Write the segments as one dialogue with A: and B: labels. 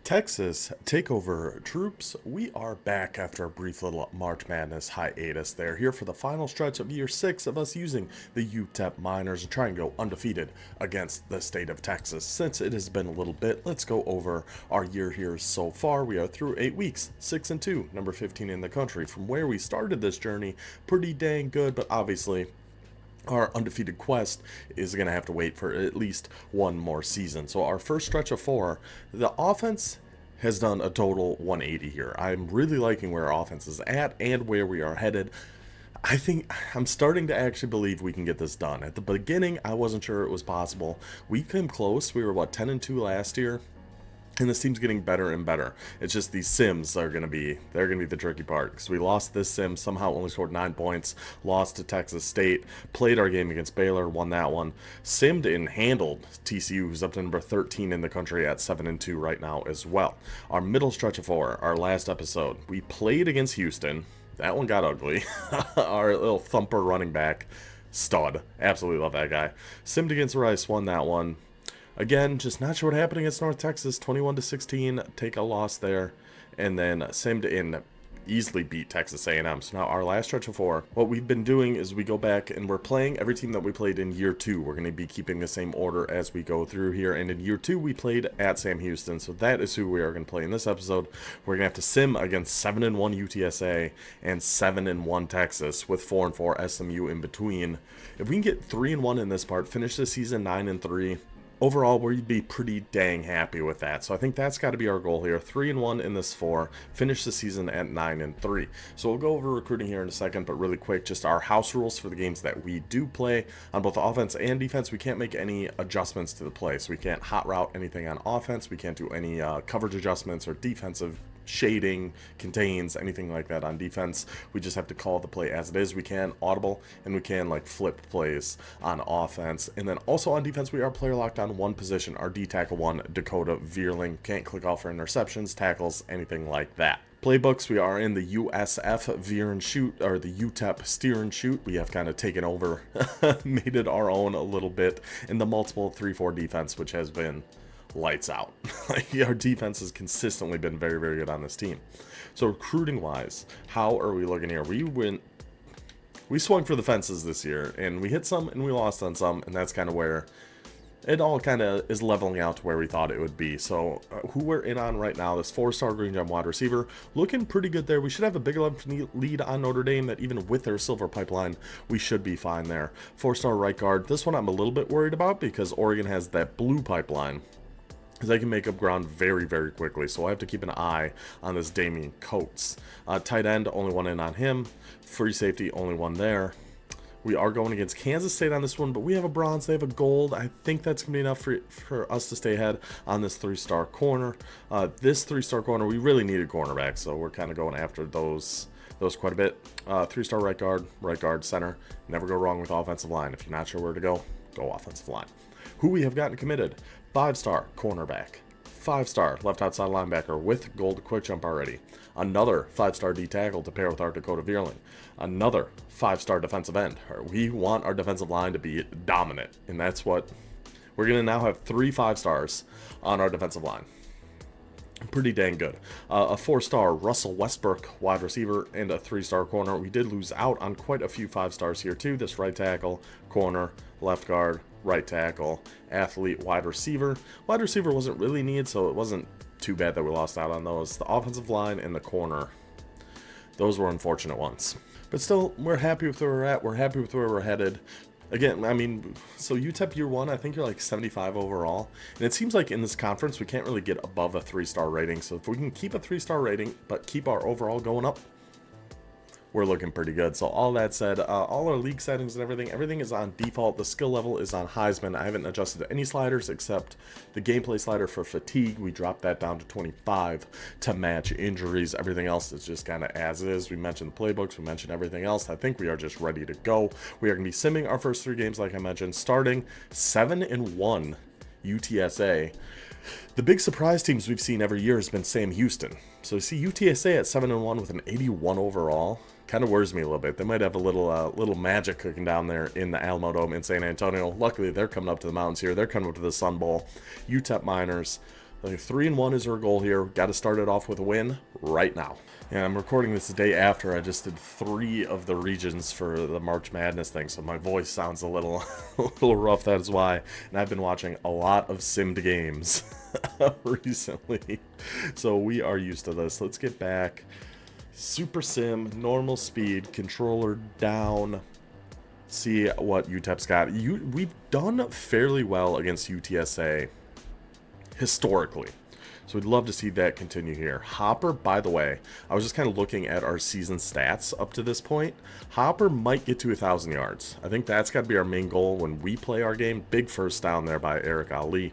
A: Texas takeover troops, we are back after a brief little March Madness hiatus there. Here for the final stretch of year 6 of us using the UTEP minors and trying to go undefeated against the state of Texas. Since it has been a little bit, let's go over our year here so far. We are through 8 weeks, 6-2, number 15 in the country. From where we started this journey, pretty dang good, but obviously our undefeated quest is going to have to wait for at least one more season. So our first stretch of 4, the offense has done a total 180 here. I'm really liking where our offense is at and where we are headed. I think I'm starting to actually believe we can get this done. At the beginning, I wasn't sure it was possible. We came close. We were, 10-2 last year? And this team's getting better and better. It's just these sims are gonna be the tricky part, because we lost this sim, somehow only scored 9 points, lost to Texas State, played our game against Baylor, won that one, simmed and handled TCU, who's up to number 13 in the country at 7-2 right now as well. Our middle stretch of 4, our last episode, we played against Houston. That one got ugly. Our little thumper running back, stud, absolutely love that guy. Simmed against Rice, won that one. Again, just not sure what happened against North Texas, 21-16, take a loss there, and then simmed in, easily beat Texas A&M. So now our last stretch of 4, what we've been doing is we go back and we're playing every team that we played in year 2. We're going to be keeping the same order as we go through here, and in year 2 we played at Sam Houston, so that is who we are going to play in this episode. We're going to have to sim against 7-1 UTSA and 7-1 Texas with 4-4 SMU in between. If we can get 3-1 in this part, finish the season 9-3, overall, we'd be pretty dang happy with that. So I think that's got to be our goal here. 3-1 in this 4, finish the season at 9-3. So we'll go over recruiting here in a second, but really quick, just our house rules for the games that we do play on both offense and defense. We can't make any adjustments to the play. So we can't hot route anything on offense. We can't do any coverage adjustments or defensive shading, contains, anything like that on defense. We just have to call the play as it is. We can audible, and we can flip plays on offense. And then also on defense, we are player locked on one position, our D tackle 1, Dakota Veerling. Can't click off for interceptions, tackles, anything like that. Playbooks, we are in the USF veer and shoot, or the UTEP steer and shoot. We have kind of taken over, made it our own a little bit in the multiple 3-4 defense, which has been lights out. Our defense has consistently been very, very good on this team. So recruiting wise, how are we looking here? We swung for the fences this year, and we hit some and we lost on some, and that's kind of where it all kind of is leveling out to where we thought it would be. So who we're in on right now, this 4-star green gem wide receiver, looking pretty good there. We should have a big lead on Notre Dame, that even with their silver pipeline, we should be fine there. 4-star right guard, this one I'm a little bit worried about because Oregon has that blue pipeline. They can make up ground very, very quickly, so I have to keep an eye on this Damian Coates. Tight end, only one in on him. Free safety, only one there. We are going against Kansas State on this one, but we have a bronze, they have a gold. I think that's going to be enough for us to stay ahead on this 3-star corner. This 3-star corner, we really needed cornerback, so we're kind of going after those quite a bit. 3-star right guard, center. Never go wrong with offensive line. If you're not sure where to go offensive line. Who we have gotten committed: 5-star cornerback, 5-star left outside linebacker with gold quick jump already, another 5-star D tackle to pair with our Dakota Veerling, another 5-star defensive end. We want our defensive line to be dominant, and that's what we're going to now have. 3 5-stars on our defensive line. Pretty dang good. A 4-star Russell Westbrook wide receiver and a 3-star corner. We did lose out on quite a few 5-stars here too. This right tackle, corner, left guard, right tackle, athlete, wide receiver. Wide receiver wasn't really needed, so it wasn't too bad that we lost out on those. The offensive line and the corner, those were unfortunate ones. But still, we're happy with where we're at. We're happy with where we're headed. Again, I mean, so UTEP year 1, I think you're 75 overall. And it seems like in this conference, we can't really get above a 3-star rating. So if we can keep a 3-star rating, but keep our overall going up, we're looking pretty good. So all that said, all our league settings and everything is on default. The skill level is on Heisman. I haven't adjusted any sliders except the gameplay slider for fatigue. We dropped that down to 25 to match injuries. Everything else is just kind of as is. We mentioned the playbooks. We mentioned everything else. I think we are just ready to go. We are going to be simming our first 3 games, like I mentioned, starting 7-1 UTSA. The big surprise teams we've seen every year has been Sam Houston. So you see UTSA at 7-1 with an 81 overall. Kind of worries me a little bit. They might have a little magic cooking down there in the Alamo Dome in San Antonio. Luckily, they're coming up to the mountains here. They're coming up to the Sun Bowl. UTEP Miners, Like 3-1 is our goal here. Got to start it off with a win right now. And I'm recording this the day after I just did 3 of the regions for the March Madness thing, so my voice sounds a little, a little rough. That is why. And I've been watching a lot of simmed games recently, so we are used to this. Let's get back. Super sim, normal speed, controller down. See what UTEP's got. We've done fairly well against UTSA historically, so we'd love to see that continue here. Hopper, by the way, I was just kind of looking at our season stats up to this point. Hopper might get to 1,000 yards. I think that's got to be our main goal when we play our game. Big first down there by Eric Ali.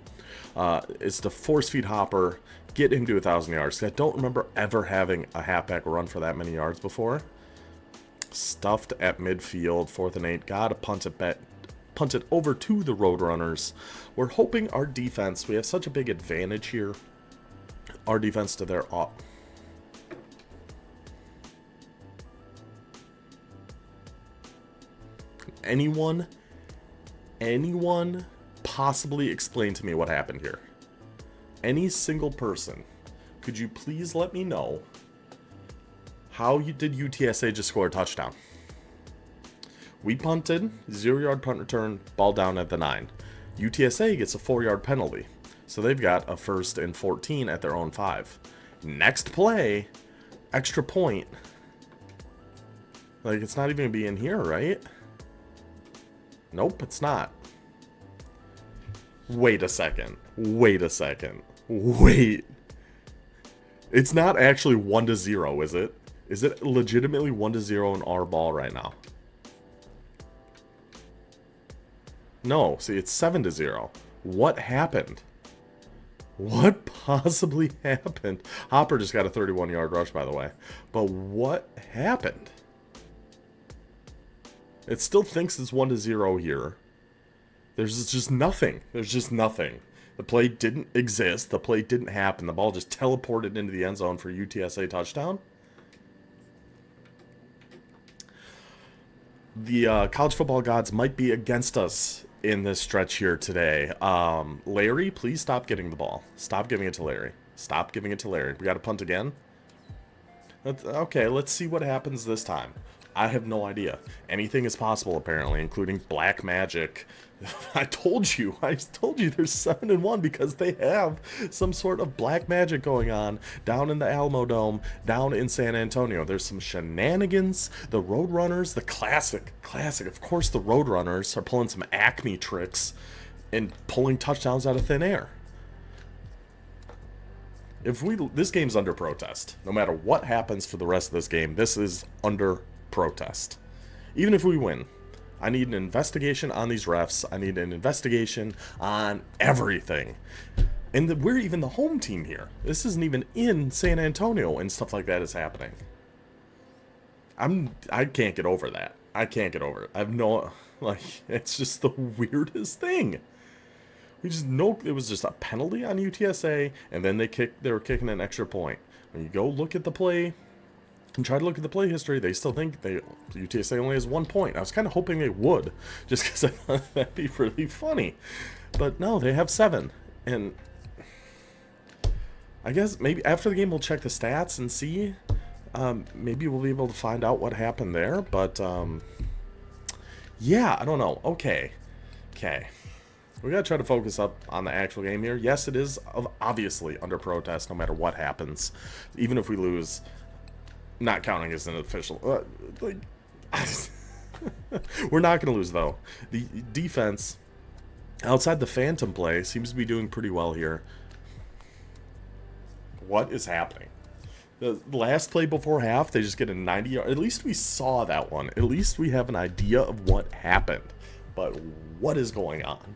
A: Is to force feed Hopper, get him to 1,000 yards. I don't remember ever having a halfback run for that many yards before. Stuffed at midfield, 4th and 8. Gotta punt it over to the Roadrunners. We're hoping our defense, we have such a big advantage here. Our defense to their anyone possibly explain to me what happened here? Any single person, could you please let me know how did UTSA just score a touchdown? We punted, 0-yard punt return, ball down at the 9. UTSA gets a 4-yard penalty, so they've got a 1st and 14 at their own 5. Next play, extra point. Like, it's not even gonna be in here, right? Nope, it's not. Wait a second. Wait. It's not actually 1-0, is it? Is it legitimately 1-0 in our ball right now? No, see, it's 7-0. What happened? What possibly happened? Hopper just got a 31-yard rush, by the way. But what happened? It still thinks it's 1-0 here. There's just nothing. There's just nothing. The play didn't exist. The play didn't happen. The ball just teleported into the end zone for UTSA touchdown. The college football gods might be against us in this stretch here today. Larry, please stop getting the ball. Stop giving it to Larry. Stop giving it to Larry. We got to punt again? Okay, let's see what happens this time. I have no idea. Anything is possible, apparently, including black magic. I told you they're 7-1 because they have some sort of black magic going on down in the Alamo Dome, down in San Antonio. There's some shenanigans. The Roadrunners, the classic, of course the Roadrunners are pulling some Acme tricks and pulling touchdowns out of thin air. This game's under protest. No matter what happens for the rest of this game, this is under protest. Even if we win, I need an investigation on these refs. I need an investigation on everything. And we're even the home team here. This isn't even in San Antonio and stuff like that is happening. I can't get over that. I can't get over it. I have no, it's just the weirdest thing. We just know it was just a penalty on UTSA, and then they were kicking an extra point. When you go look at the play and try to look at the play history, they still think UTSA only has 1 point. I was kind of hoping they would, just because I thought that'd be really funny. But no, they have 7. And I guess maybe after the game we'll check the stats and see. Maybe we'll be able to find out what happened there. But yeah, I don't know. Okay. We gotta try to focus up on the actual game here. Yes, it is obviously under protest no matter what happens. Even if we lose, not counting as an official. We're not going to lose, though. The defense, outside the phantom play, seems to be doing pretty well here. What is happening? The last play before half, they just get a 90-yard. At least we saw that one. At least we have an idea of what happened. But what is going on?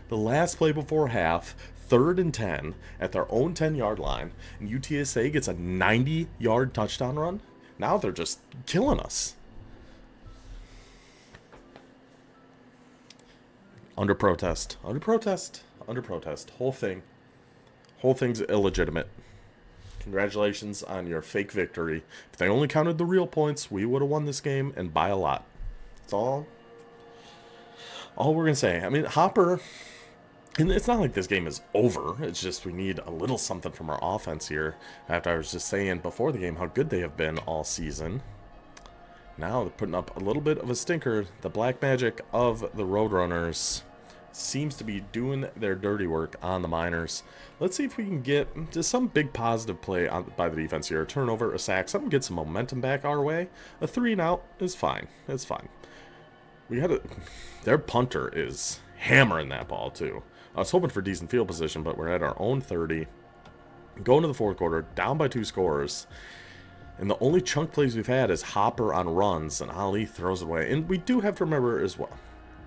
A: The last play before half, 3rd and 10 at their own 10-yard line, and UTSA gets a 90-yard touchdown run. Now they're just killing us. Under protest. Whole thing's illegitimate. Congratulations on your fake victory. If they only counted the real points, we would have won this game, and by a lot. That's all we're gonna say. I mean, Hopper And it's not like this game is over. It's just we need a little something from our offense here. After I was just saying before the game how good they have been all season. Now they're putting up a little bit of a stinker. The black magic of the Roadrunners seems to be doing their dirty work on the Miners. Let's see if we can get just some big positive play by the defense here. A turnover, a sack, something get some momentum back our way. A 3-and-out is fine. It's fine. We had their punter is hammering that ball too. I was hoping for decent field position, but we're at our own 30. Going to the fourth quarter, down by 2 scores. And the only chunk plays we've had is Hopper on runs, and Ali throws it away. And we do have to remember as well.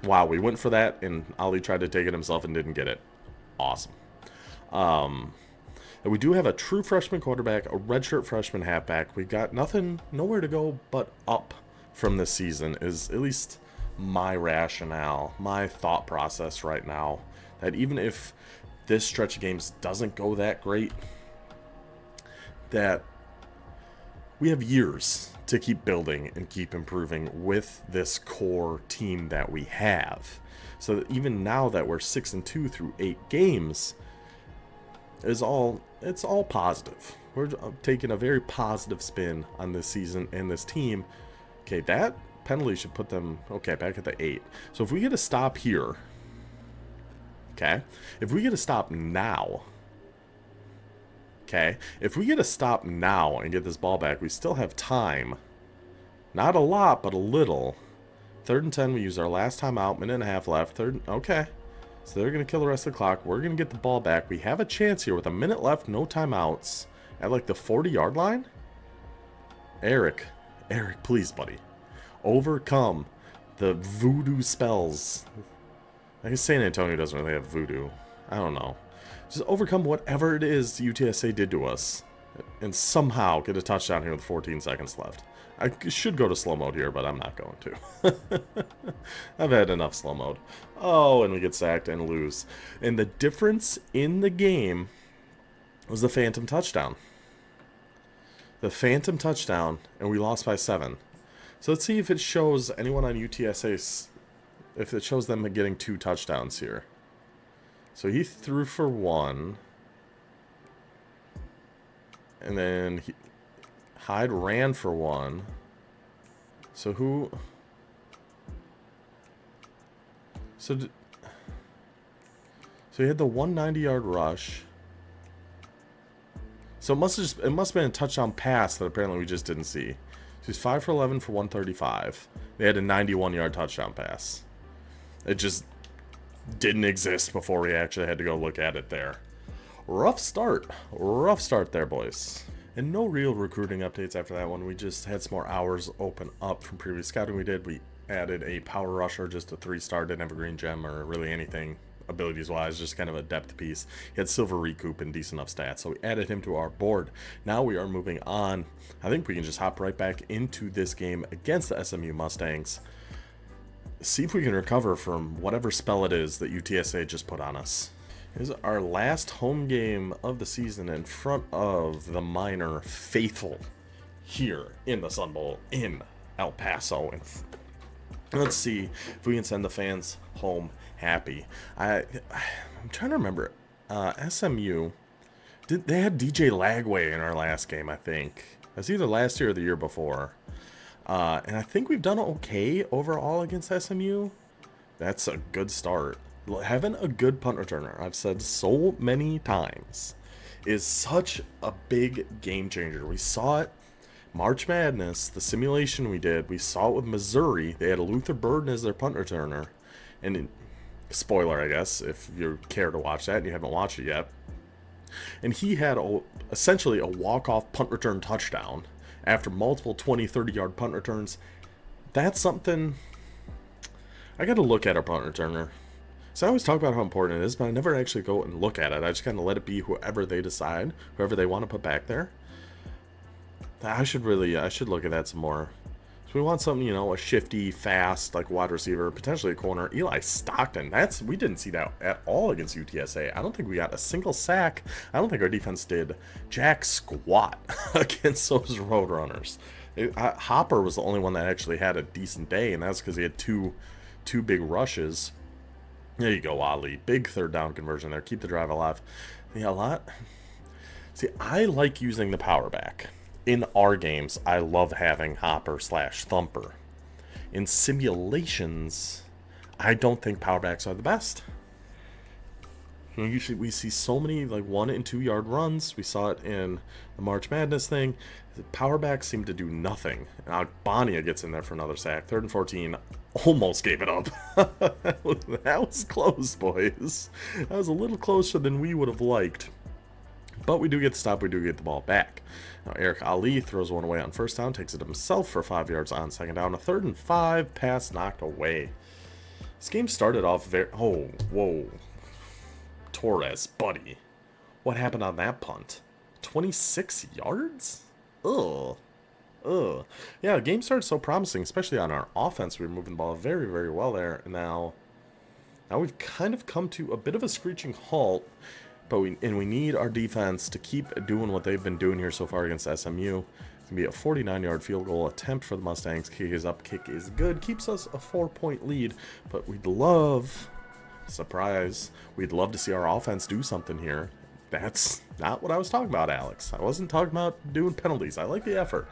A: Wow, we went for that, and Ali tried to take it himself and didn't get it. Awesome. And we do have a true freshman quarterback, a redshirt freshman halfback. We've got nowhere to go but up from this season, is at least my rationale, my thought process right now. That even if this stretch of games doesn't go that great, that we have years to keep building and keep improving with this core team that we have. So that even now that we're 6-2 through 8 games, it's all positive. We're taking a very positive spin on this season and this team. Okay, that penalty should put them, okay, back at the 8. So if we get a stop here, okay, if we get a stop now, okay, if we get a stop now and get this ball back, we still have time. Not a lot, but a little. 3rd and 10, we use our last timeout, minute and a half left. Okay. So they're going to kill the rest of the clock. We're going to get the ball back. We have a chance here with a minute left, no timeouts. At like the 40-yard line? Eric, please, buddy. Overcome the voodoo spells. I guess San Antonio doesn't really have voodoo. I don't know. Just overcome whatever it is UTSA did to us. And somehow get a touchdown here with 14 seconds left. I should go to slow mode here, but I'm not going to. I've had enough slow mode. Oh, and we get sacked and lose. And the difference in the game was the phantom touchdown. The phantom touchdown, and we lost by 7. So let's see if it shows anyone on UTSA, if it shows them getting 2 touchdowns here. So he threw for 1. And then Hyde ran for 1. So who... So he had the 190-yard rush. So it must have been a touchdown pass that apparently we just didn't see. So he's 5 for 11 for 135. They had a 91-yard touchdown pass. It just didn't exist before we actually had to go look at it there. Rough start there, boys. And no real recruiting updates after that one. We just had some more hours open up from previous scouting we did. We added a power rusher, just a 3-star, didn't have a green gem or really anything abilities wise, just kind of a depth piece. He had silver recoup and decent enough stats, so we added him to our board. Now we are moving on. I think we can just hop right back into this game against the SMU Mustangs. See if we can recover from whatever spell it is that UTSA just put on us. This is our last home game of the season in front of the Miner faithful here in the Sun Bowl in El Paso. And let's see if we can send the fans home happy. I'm trying to remember. SMU, they had DJ Lagway in our last game, I think. It was either last year or the year before. And I think we've done okay overall against SMU. That's a good start. Having a good punt returner, I've said so many times, is such a big game changer. We saw it March Madness, the simulation we did. We saw it with Missouri. They had a Luther Burden as their punt returner. And spoiler, I guess, if you care to watch that and you haven't watched it yet. And he had essentially a walk-off punt return touchdown after multiple 20, 30-yard punt returns. That's something I got to look at our punt returner. So I always talk about how important it is, but I never actually go and look at it. I just kind of let it be whoever they decide, whoever they want to put back there. I should look at that some more. So we want something, a shifty, fast, like wide receiver, potentially a corner. Eli Stockton, we didn't see that at all against UTSA. I don't think we got a single sack. I don't think our defense did jack squat against those Roadrunners. Hopper was the only one that actually had a decent day, and that's because he had two big rushes. There you go, Ali. Big third down conversion there. Keep the drive alive. Yeah, a lot. See, I like using the power back. In our games, I love having hopper slash thumper. In simulations, I don't think power backs are the best. You know, usually we see so many like 1 and 2 yard runs. We saw it in the March Madness thing. The power backs seem to do nothing. Now Bonia gets in there for another sack. 3rd and 14. Almost gave it up. That was close, boys. That was a little closer than we would have liked. But we do get the stop. We do get the ball back. Now Eric Ali throws one away on first down. Takes it himself for 5 yards on second down. A 3rd and 5. Pass knocked away. This game started off very... Oh, whoa. Torres, buddy. What happened on that punt? 26 yards? Ugh. Ugh. Yeah, the game started so promising, especially on our offense. We were moving the ball very, very well there. And now we've kind of come to a bit of a screeching halt. But we need our defense to keep doing what they've been doing here so far against SMU. It's going to be a 49-yard field goal attempt for the Mustangs. Kick is up, kick is good. Keeps us a 4-point lead. But we'd love... Surprise. We'd love to see our offense do something here. That's not what I was talking about, Alex. I wasn't talking about doing penalties. I like the effort.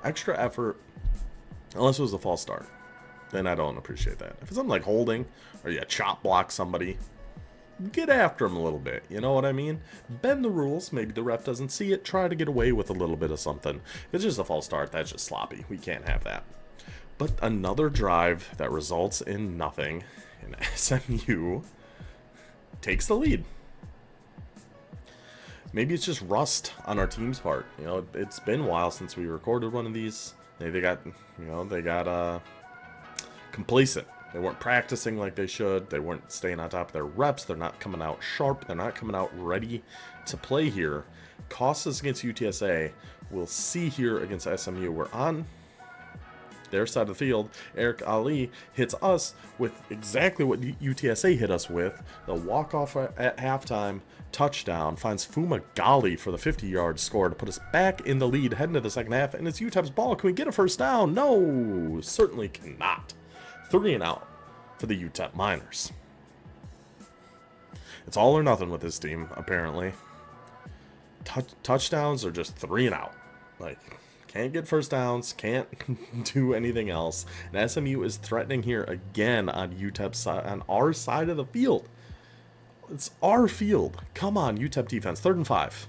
A: Extra effort. Unless it was a false start. Then I don't appreciate that. If it's something like holding, or you chop block somebody, get after them a little bit. You know what I mean? Bend the rules. Maybe the ref doesn't see it. Try to get away with a little bit of something. If it's just a false start, that's just sloppy. We can't have that. But another drive that results in nothing. And SMU takes the lead. Maybe it's just rust on our team's part. You know, it's been a while since we recorded one of these. They got complacent. They weren't practicing like they should. They weren't staying on top of their reps. They're not coming out sharp. They're not coming out ready to play here. Costs us against UTSA. We'll see here against SMU. We're on their side of the field. Eric Ali hits us with exactly what UTSA hit us with. The walk-off at halftime touchdown finds Fumagalli for the 50-yard score to put us back in the lead heading to the second half. And it's UTEP's ball. Can we get a first down? No, certainly cannot. 3 and out for the UTEP Miners. It's all or nothing with this team, apparently. Touchdowns are just 3 and out. Like... Can't get first downs, can't do anything else. And SMU is threatening here again on UTEP's side, on our side of the field. It's our field. Come on, UTEP defense. 3rd and 5.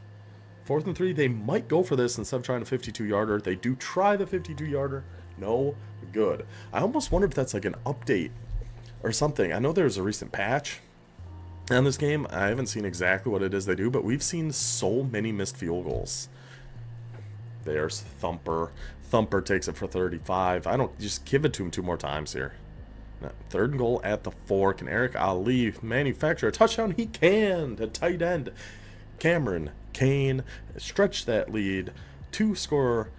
A: 4th and 3. They might go for this instead of trying a 52-yarder. They do try the 52-yarder. No good. I almost wonder if that's like an update or something. I know there's a recent patch on this game. I haven't seen exactly what it is they do, but we've seen so many missed field goals. There's Thumper. Thumper takes it for 35. I don't just give it to him 2 more times here. 3rd and goal at the 4. Can Eric Ali manufacture a touchdown? He can. To tight end Cameron Kane stretch that lead. 2-score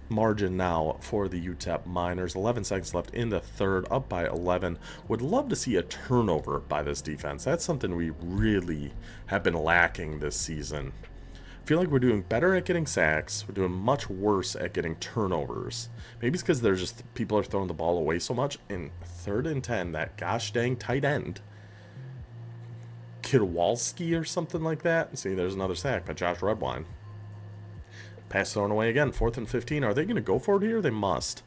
A: margin now for the UTEP Miners. 11 seconds left in the 3rd. Up by 11. Would love to see a turnover by this defense. That's something we really have been lacking this season. I feel like we're doing better at getting sacks. We're doing much worse at getting turnovers. Maybe it's because there's just people are throwing the ball away so much. In 3rd and 10, that gosh dang tight end, Kidwalski or something like that. See, there's another sack by Josh Redwine. Pass thrown away again. 4th and 15. Are they going to go for it here? They must.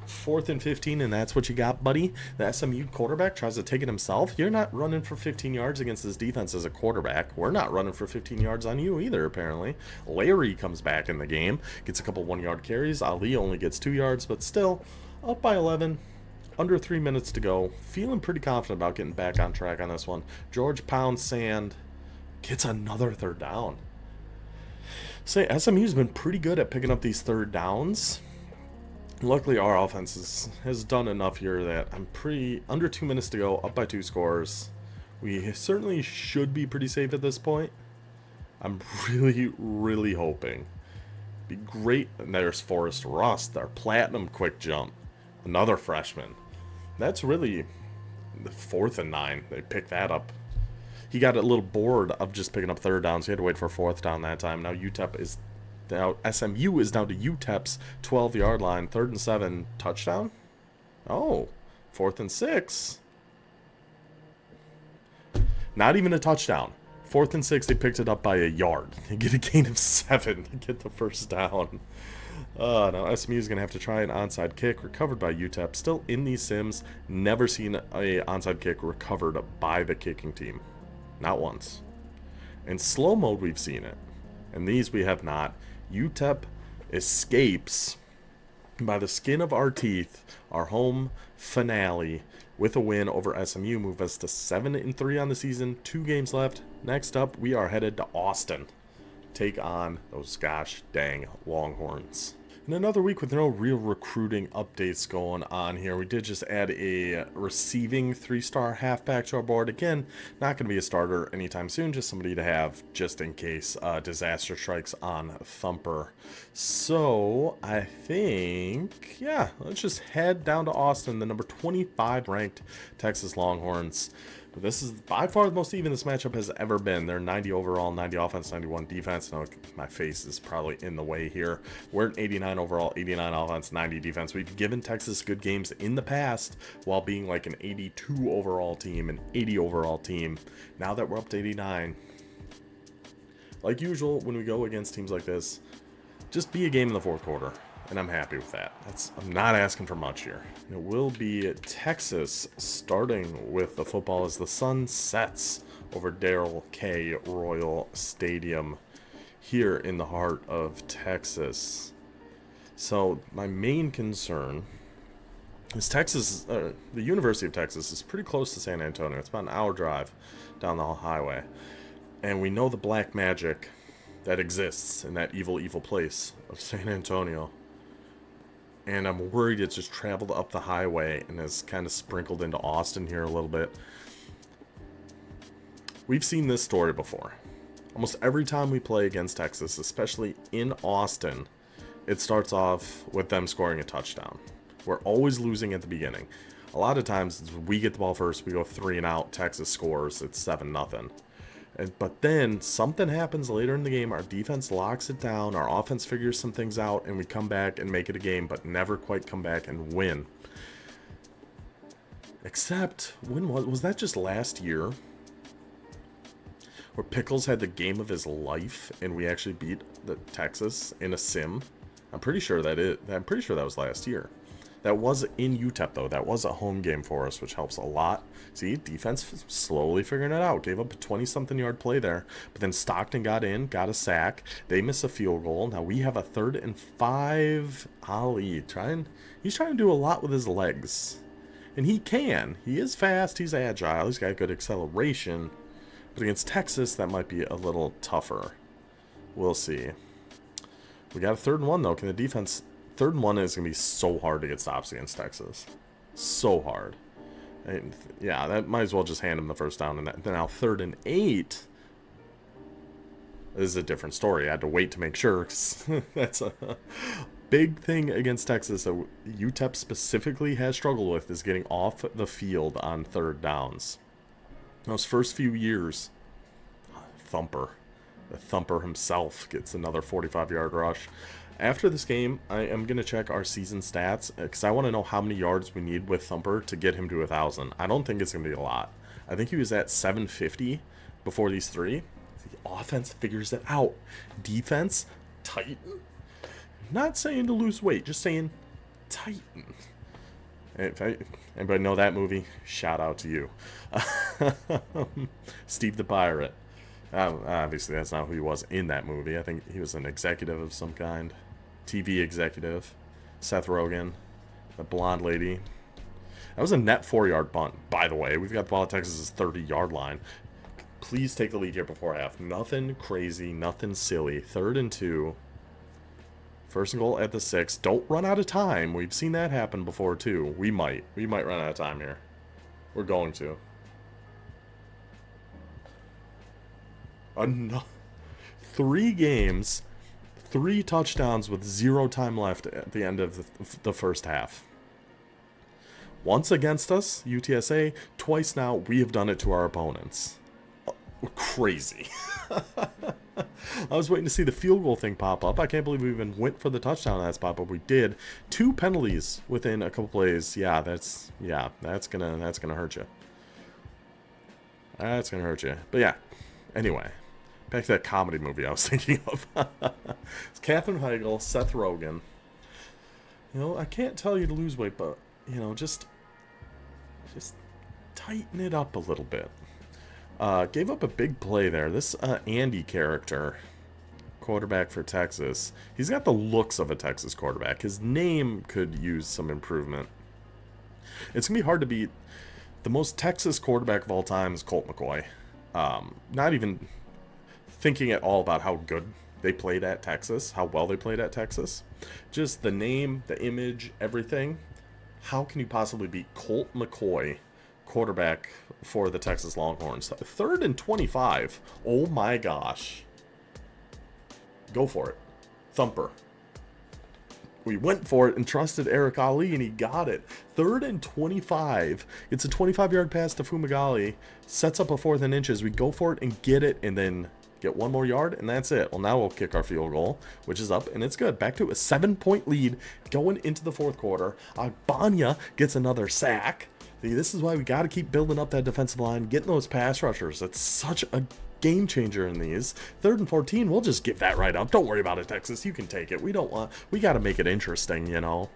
A: 4th and 15, and that's what you got, buddy. The SMU quarterback tries to take it himself. You're not running for 15 yards against this defense as a quarterback. We're not running for 15 yards on you either, apparently. Larry comes back in the game, gets a couple 1-yard carries. Ali only gets 2 yards, but still up by 11. Under 3 minutes to go. Feeling pretty confident about getting back on track on this one. George Pound Sand gets another 3rd down. Say, SMU's been pretty good at picking up these 3rd downs. Luckily, our offense has done enough here that I'm pretty... Under 2 minutes to go, up by 2 scores. We certainly should be pretty safe at this point. I'm really, really hoping. Be great. And there's Forrest Rust, our platinum quick jump. Another freshman. That's really the 4th and 9. They picked that up. He got a little bored of just picking up 3rd downs. He had to wait for 4th down that time. Now UTEP is... Now, SMU is down to UTEP's 12-yard line. 3rd and 7, touchdown? Oh, 4th and 6. Not even a touchdown. 4th and 6, they picked it up by a yard. They get a gain of 7 to get the first down. Now SMU is going to have to try an onside kick recovered by UTEP. Still in these sims, never seen a onside kick recovered by the kicking team. Not once. In slow mode, we've seen it. And these we have not. UTEP escapes by the skin of our teeth our home finale with a win over SMU. Move us to 7-3 on the season. 2 games left. Next up, we are headed to Austin. Take on those gosh dang Longhorns. In another week with no real recruiting updates going on here, we did just add a receiving 3-star halfback to our board. Again, not going to be a starter anytime soon, just somebody to have just in case disaster strikes on Thumper. So I think, yeah, let's just head down to Austin, the number 25 ranked Texas Longhorns. This is by far the most even this matchup has ever been. They're 90 overall, 90 offense, 91 defense. No, my face is probably in the way here. We're at 89 overall, 89 offense, 90 defense. We've given Texas good games in the past while being like an 82 overall team, an 80 overall team. Now that we're up to 89, like usual, when we go against teams like this, just be a game in the 4th quarter. And I'm happy with that. I'm not asking for much here. It will be Texas starting with the football as the sun sets over Darrell K. Royal Stadium here in the heart of Texas. So my main concern is Texas, the University of Texas is pretty close to San Antonio. It's about an hour drive down the highway. And we know the black magic that exists in that evil, evil place of San Antonio. And I'm worried it's just traveled up the highway and has kind of sprinkled into Austin here a little bit. We've seen this story before. Almost every time we play against Texas, especially in Austin, it starts off with them scoring a touchdown. We're always losing at the beginning. A lot of times we get the ball first, we go 3 and out, Texas scores, it's 7-0. But then something happens later in the game. Our defense locks it down. Our offense figures some things out, and we come back and make it a game, but never quite come back and win. Except, when was that just last year? Where Pickles had the game of his life, and we actually beat the Texas in a sim. I'm pretty sure that was last year. That was in UTEP, though. That was a home game for us, which helps a lot. See, defense slowly figuring it out. Gave up a 20-something yard play there. But then Stockton got in, got a sack. They miss a field goal. Now we have a 3rd and 5. Ali, he's trying to do a lot with his legs. And he can. He is fast. He's agile. He's got good acceleration. But against Texas, that might be a little tougher. We'll see. We got a 3rd and 1, though. Can the defense... 3rd and 1 is going to be so hard to get stops against Texas. So hard. And yeah, that might as well just hand him the first down. And then now 3rd and 8 is a different story. I had to wait to make sure. 'Cause that's a big thing against Texas that UTEP specifically has struggled with is getting off the field on 3rd downs. Those first few years, Thumper. The Thumper himself gets another 45-yard rush. After this game, I am going to check our season stats because I want to know how many yards we need with Thumper to get him to 1,000. I don't think it's going to be a lot. I think he was at 750 before these 3. The offense figures it out. Defense, tighten. Not saying to lose weight, just saying tighten. If anybody know that movie, shout out to you. Steve the Pirate. Obviously, that's not who he was in that movie. I think he was an executive of some kind. TV executive. Seth Rogen. The blonde lady. That was a net 4-yard bunt, by the way. We've got the ball at Texas' 30-yard line. Please take the lead here before half. Nothing crazy, nothing silly. 3rd and 2. 1st and goal at the 6. Don't run out of time. We've seen that happen before, too. We might run out of time here. We're going to. 3 games, 3 touchdowns with 0 time left at the end of the first half. Once against us, UTSA, twice now, we have done it to our opponents. Crazy. I was waiting to see the field goal thing pop up. I can't believe we even went for the touchdown on that spot, but we did. 2 penalties within a couple plays. Yeah, that's gonna hurt you. That's going to hurt you. But yeah, anyway. Back to that comedy movie I was thinking of. It's Katherine Heigl, Seth Rogen. You know, I can't tell you to lose weight, but, you know, just tighten it up a little bit. Gave up a big play there. This Andy character, quarterback for Texas, he's got the looks of a Texas quarterback. His name could use some improvement. It's going to be hard to beat. The most Texas quarterback of all time is Colt McCoy. Not even thinking at all about how good they played at Texas, how well they played at Texas. Just the name, the image, everything. How can you possibly beat Colt McCoy, quarterback for the Texas Longhorns? 3rd and 25. Oh my gosh. Go for it. Thumper. We went for it and trusted Eric Ali, and he got it. 3rd and 25. It's a 25-yard pass to Fumagalli. Sets up a 4th and inches. We go for it and get it, and then get 1 more yard, and that's it. Well, now we'll kick our field goal, which is up, and it's good. Back to a 7-point lead going into the 4th quarter. Agbanya gets another sack. See, this is why we got to keep building up that defensive line, getting those pass rushers. It's such a game changer in these. 3rd and 14, we'll just give that right up. Don't worry about it, Texas. You can take it. We got to make it interesting, you know.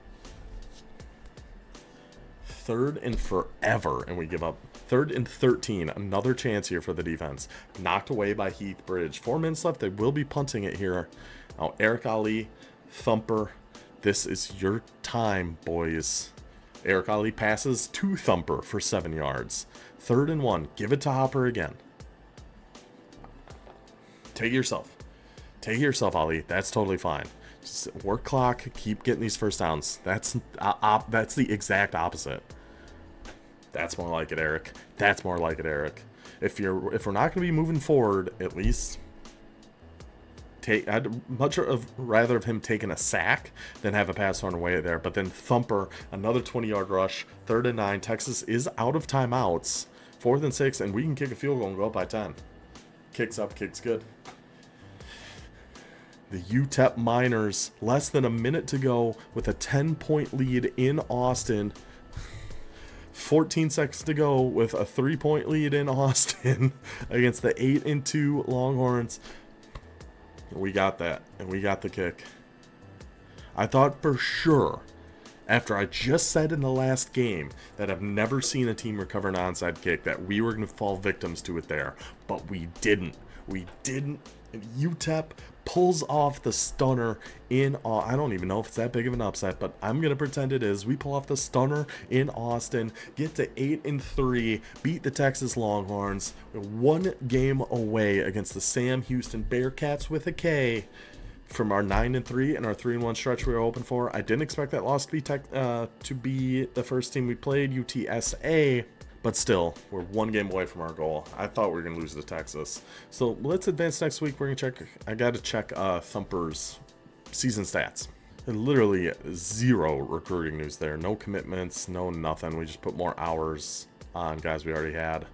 A: 3rd and forever, and we give up. 3rd and 13, another chance here for the defense. Knocked away by Heath Bridge. 4 minutes left. They will be punting it here. Now, Eric Ali, Thumper, this is your time, boys. Eric Ali passes to Thumper for 7 yards. 3rd and 1. Give it to Hopper again. Take it yourself. Take it yourself, Ali. That's totally fine. Just work clock. Keep getting these first downs. That's the exact opposite. That's more like it, Eric. That's more like it, Eric. If we're not going to be moving forward, at least I'd much rather of him taking a sack than have a pass thrown away there. But then Thumper, another 20-yard rush, 3rd and 9. Texas is out of timeouts. 4th and 6, and we can kick a field goal and go up by 10. Kicks up, kicks good. The UTEP Miners, less than a minute to go with a 10-point lead in Austin. 14 seconds to go with a 3-point lead in Austin against the 8-2 Longhorns. We got that, and we got the kick. I thought for sure, after I just said in the last game that I've never seen a team recover an onside kick, that we were going to fall victims to it there. But we didn't. We didn't. And UTEP pulls off the stunner in I don't even know if it's that big of an upset, but I'm going to pretend it is. We pull off the stunner in Austin, get to 8-3, beat the Texas Longhorns. We're 1 game away against the Sam Houston Bearcats with a K from our 9-3 and our 3-1 stretch we were hoping for. I didn't expect that loss to be the first team we played, UTSA. But still, we're 1 game away from our goal. I thought we were going to lose to Texas. So let's advance next week. We're going to check. I got to check Thumper's season stats. And literally 0 recruiting news there. No commitments, no nothing. We just put more hours on guys we already had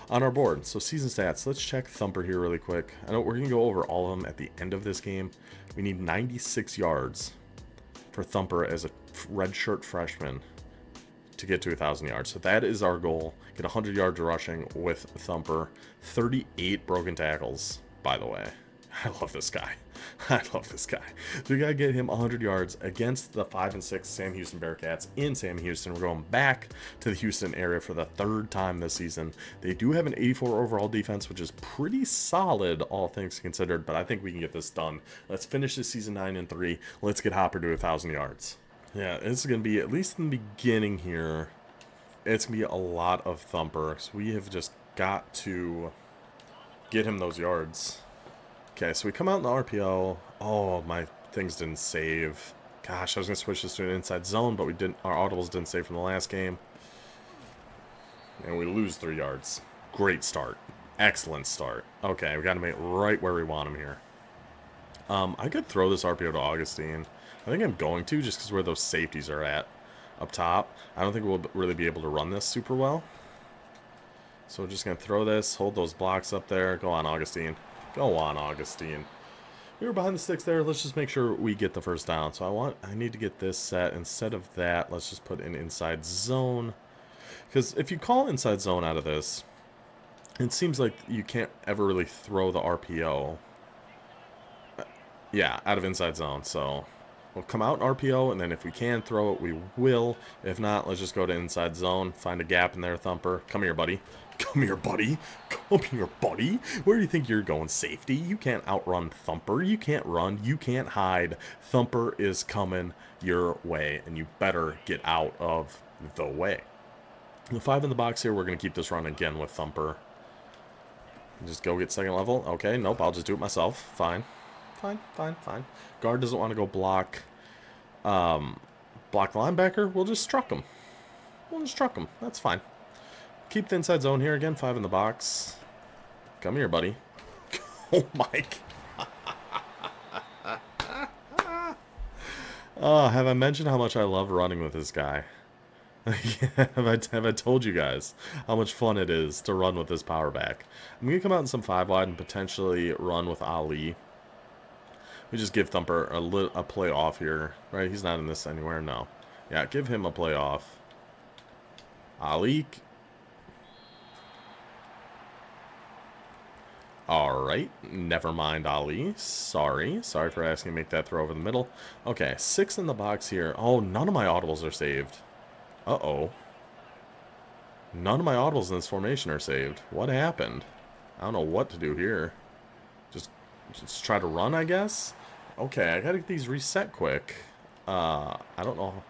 A: on our board. So season stats. Let's check Thumper here really quick. I know we're going to go over all of them at the end of this game. We need 96 yards for Thumper as a redshirt freshman to get to 1,000 yards. So that is our goal. Get 100 yards rushing with Thumper. 38 broken tackles, by the way. I love this guy. I love this guy. So we got to get him 100 yards against the 5-6 Sam Houston Bearcats in Sam Houston. We're going back to the Houston area for the 3rd time this season. They do have an 84 overall defense, which is pretty solid, all things considered, but I think we can get this done. Let's finish this season 9-3. Let's get Hopper to 1,000 yards. Yeah, it's going to be, at least in the beginning here, it's going to be a lot of Thumper. So we have just got to get him those yards. Okay, so we come out in the RPO. Oh, my things didn't save. Gosh, I was going to switch this to an inside zone, but we didn't. Our audibles didn't save from the last game. And we lose 3 yards. Great start. Excellent start. Okay, we got to make it right where we want him here. I could throw this RPO to Augustine. I think I'm going to, just because where those safeties are at up top. I don't think we'll really be able to run this super well. So we're just going to throw this, hold those blocks up there. Go on, Augustine. Go on, Augustine. We were behind the sticks there. Let's just make sure we get the first down. So I need to get this set. Instead of that, let's just put an inside zone. Because if you call inside zone out of this, It seems like you can't ever really throw the RPO. Yeah, out of inside zone, so we'll come out in RPO, and then if we can throw it, we will. If not, let's just go to inside zone, find a gap in there, Thumper. Come here, buddy. Come here, buddy. Come here, buddy. Where do you think you're going? Safety? You can't outrun Thumper. You can't run. You can't hide. Thumper is coming your way, and you better get out of the way. The 5 in the box here, we're going to keep this run again with Thumper. Just go get second level. Okay, nope, I'll just do it myself. Fine. Fine. Guard doesn't want to go block block the linebacker. We'll just struck him. That's fine. Keep the inside zone here again. 5 in the box. Come here, buddy. Oh, my God. Have I mentioned how much I love running with this guy? have I told you guys how much fun it is to run with this power back? I'm going to come out in some 5 wide and potentially run with Ali. We just give Thumper a play off here, right? He's not in this anywhere, no. Yeah, give him a play off. Ali. Alright, never mind, Ali. Sorry for asking to make that throw over the middle. Okay, 6 in the box here. Oh, none of my audibles are saved. Uh-oh. None of my audibles in this formation are saved. What happened? I don't know what to do here. Just try to run, I guess? Okay, I gotta get these reset quick. I don't know.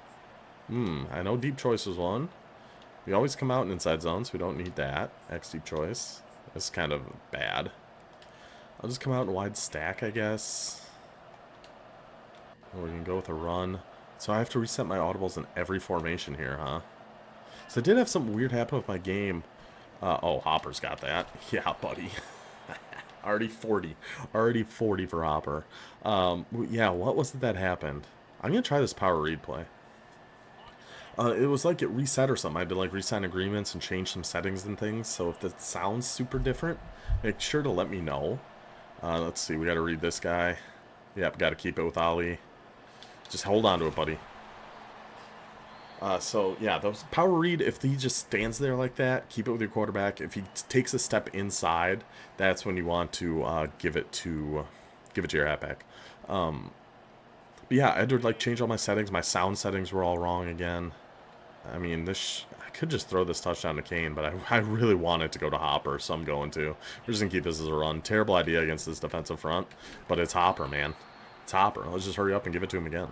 A: I know deep choice was one. We always come out in inside zones. We don't need that. X deep choice. That's kind of bad. I'll just come out in wide stack, I guess. Or we can go with a run. So I have to reset my audibles in every formation here, huh? So I did have something weird happen with my game. Oh, Hopper's got that. Yeah, buddy. Already 40. Already 40 for Hopper. Yeah, what was it that happened? I'm going to try this power read play. It was like it reset or something. I had to like resign agreements and change some settings and things. So if that sounds super different, make sure to let me know. Let's see. We got to read this guy. Yep, got to keep it with Ali. Just hold on to it, buddy. So, yeah, those power read, if he just stands there like that, keep it with your quarterback. If he takes a step inside, that's when you want to give it to your halfback. But yeah, I had to like change all my settings. My sound settings were all wrong again. I mean, I could just throw this touchdown to Kane, but I really want it to go to Hopper, so I'm going to. We're just going to keep this as a run. Terrible idea against this defensive front, but it's Hopper, man. It's Hopper. Let's just hurry up and give it to him again.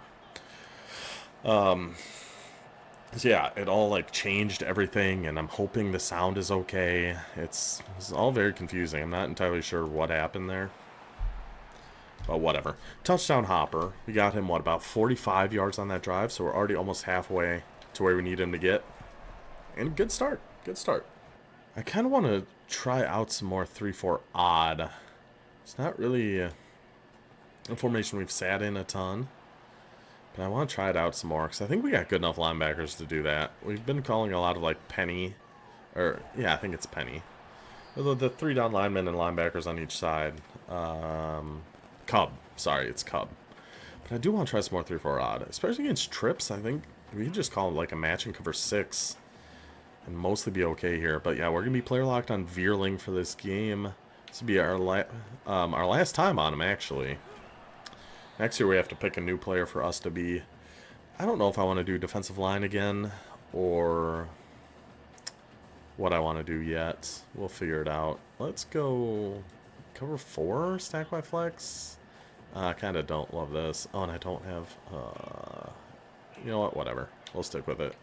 A: So yeah, it all like changed everything, and I'm hoping the sound is okay. It's all very confusing. I'm not entirely sure what happened there. But whatever. Touchdown Hopper. We got him, what, about 45 yards on that drive, so we're already almost halfway to where we need him to get. And good start. Good start. I kind of want to try out some more 3-4 odd. It's not really a formation we've sat in a ton. But I want to try it out some more, because I think we got good enough linebackers to do that. We've been calling a lot of, like, penny. Or, yeah, I think it's penny. The 3 down linemen and linebackers on each side. Cub. Sorry, it's Cub. But I do want to try some more 3-4 odd. Especially against trips, I think we can just call it, like, a match and cover 6. And mostly be okay here. But, yeah, we're going to be player locked on Veerling for this game. This will be our last time on him, actually. Next year we have to pick a new player for us to be. I don't know if I want to do defensive line again or what I want to do yet. We'll figure it out. Let's go cover 4, stack by flex. I kind of don't love this. Oh, and I don't have, you know what, whatever. We'll stick with it.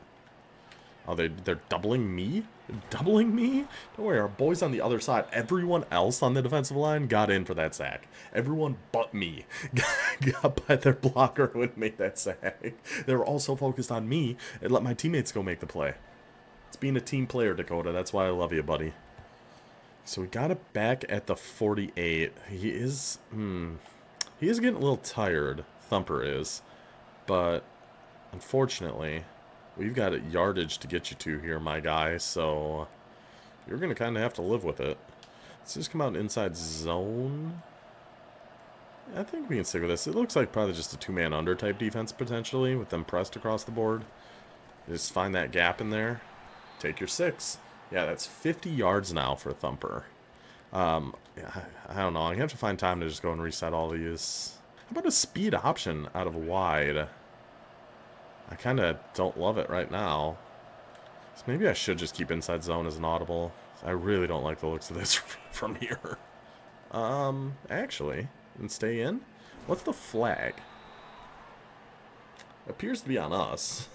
A: Oh, they're doubling me? Doubling me? Don't worry, our boys on the other side, everyone else on the defensive line got in for that sack. Everyone but me got by their blocker who had made that sack. They were all so focused on me, and let my teammates go make the play. It's being a team player, Dakota. That's why I love you, buddy. So we got it back at the 48. He is getting a little tired. Thumper is. But, unfortunately, we've got a yardage to get you to here, my guy, so you're going to kind of have to live with it. Let's just come out inside zone. I think we can stick with this. It looks like probably just a 2-man under type defense, potentially, with them pressed across the board. Just find that gap in there. Take your 6. Yeah, that's 50 yards now for Thumper. Yeah, I don't know. I have to find time to just go and reset all these. How about a speed option out of wide? I kind of don't love it right now. So maybe I should just keep inside zone as an audible. I really don't like the looks of this from here. Actually, and stay in. What's the flag? Appears to be on us.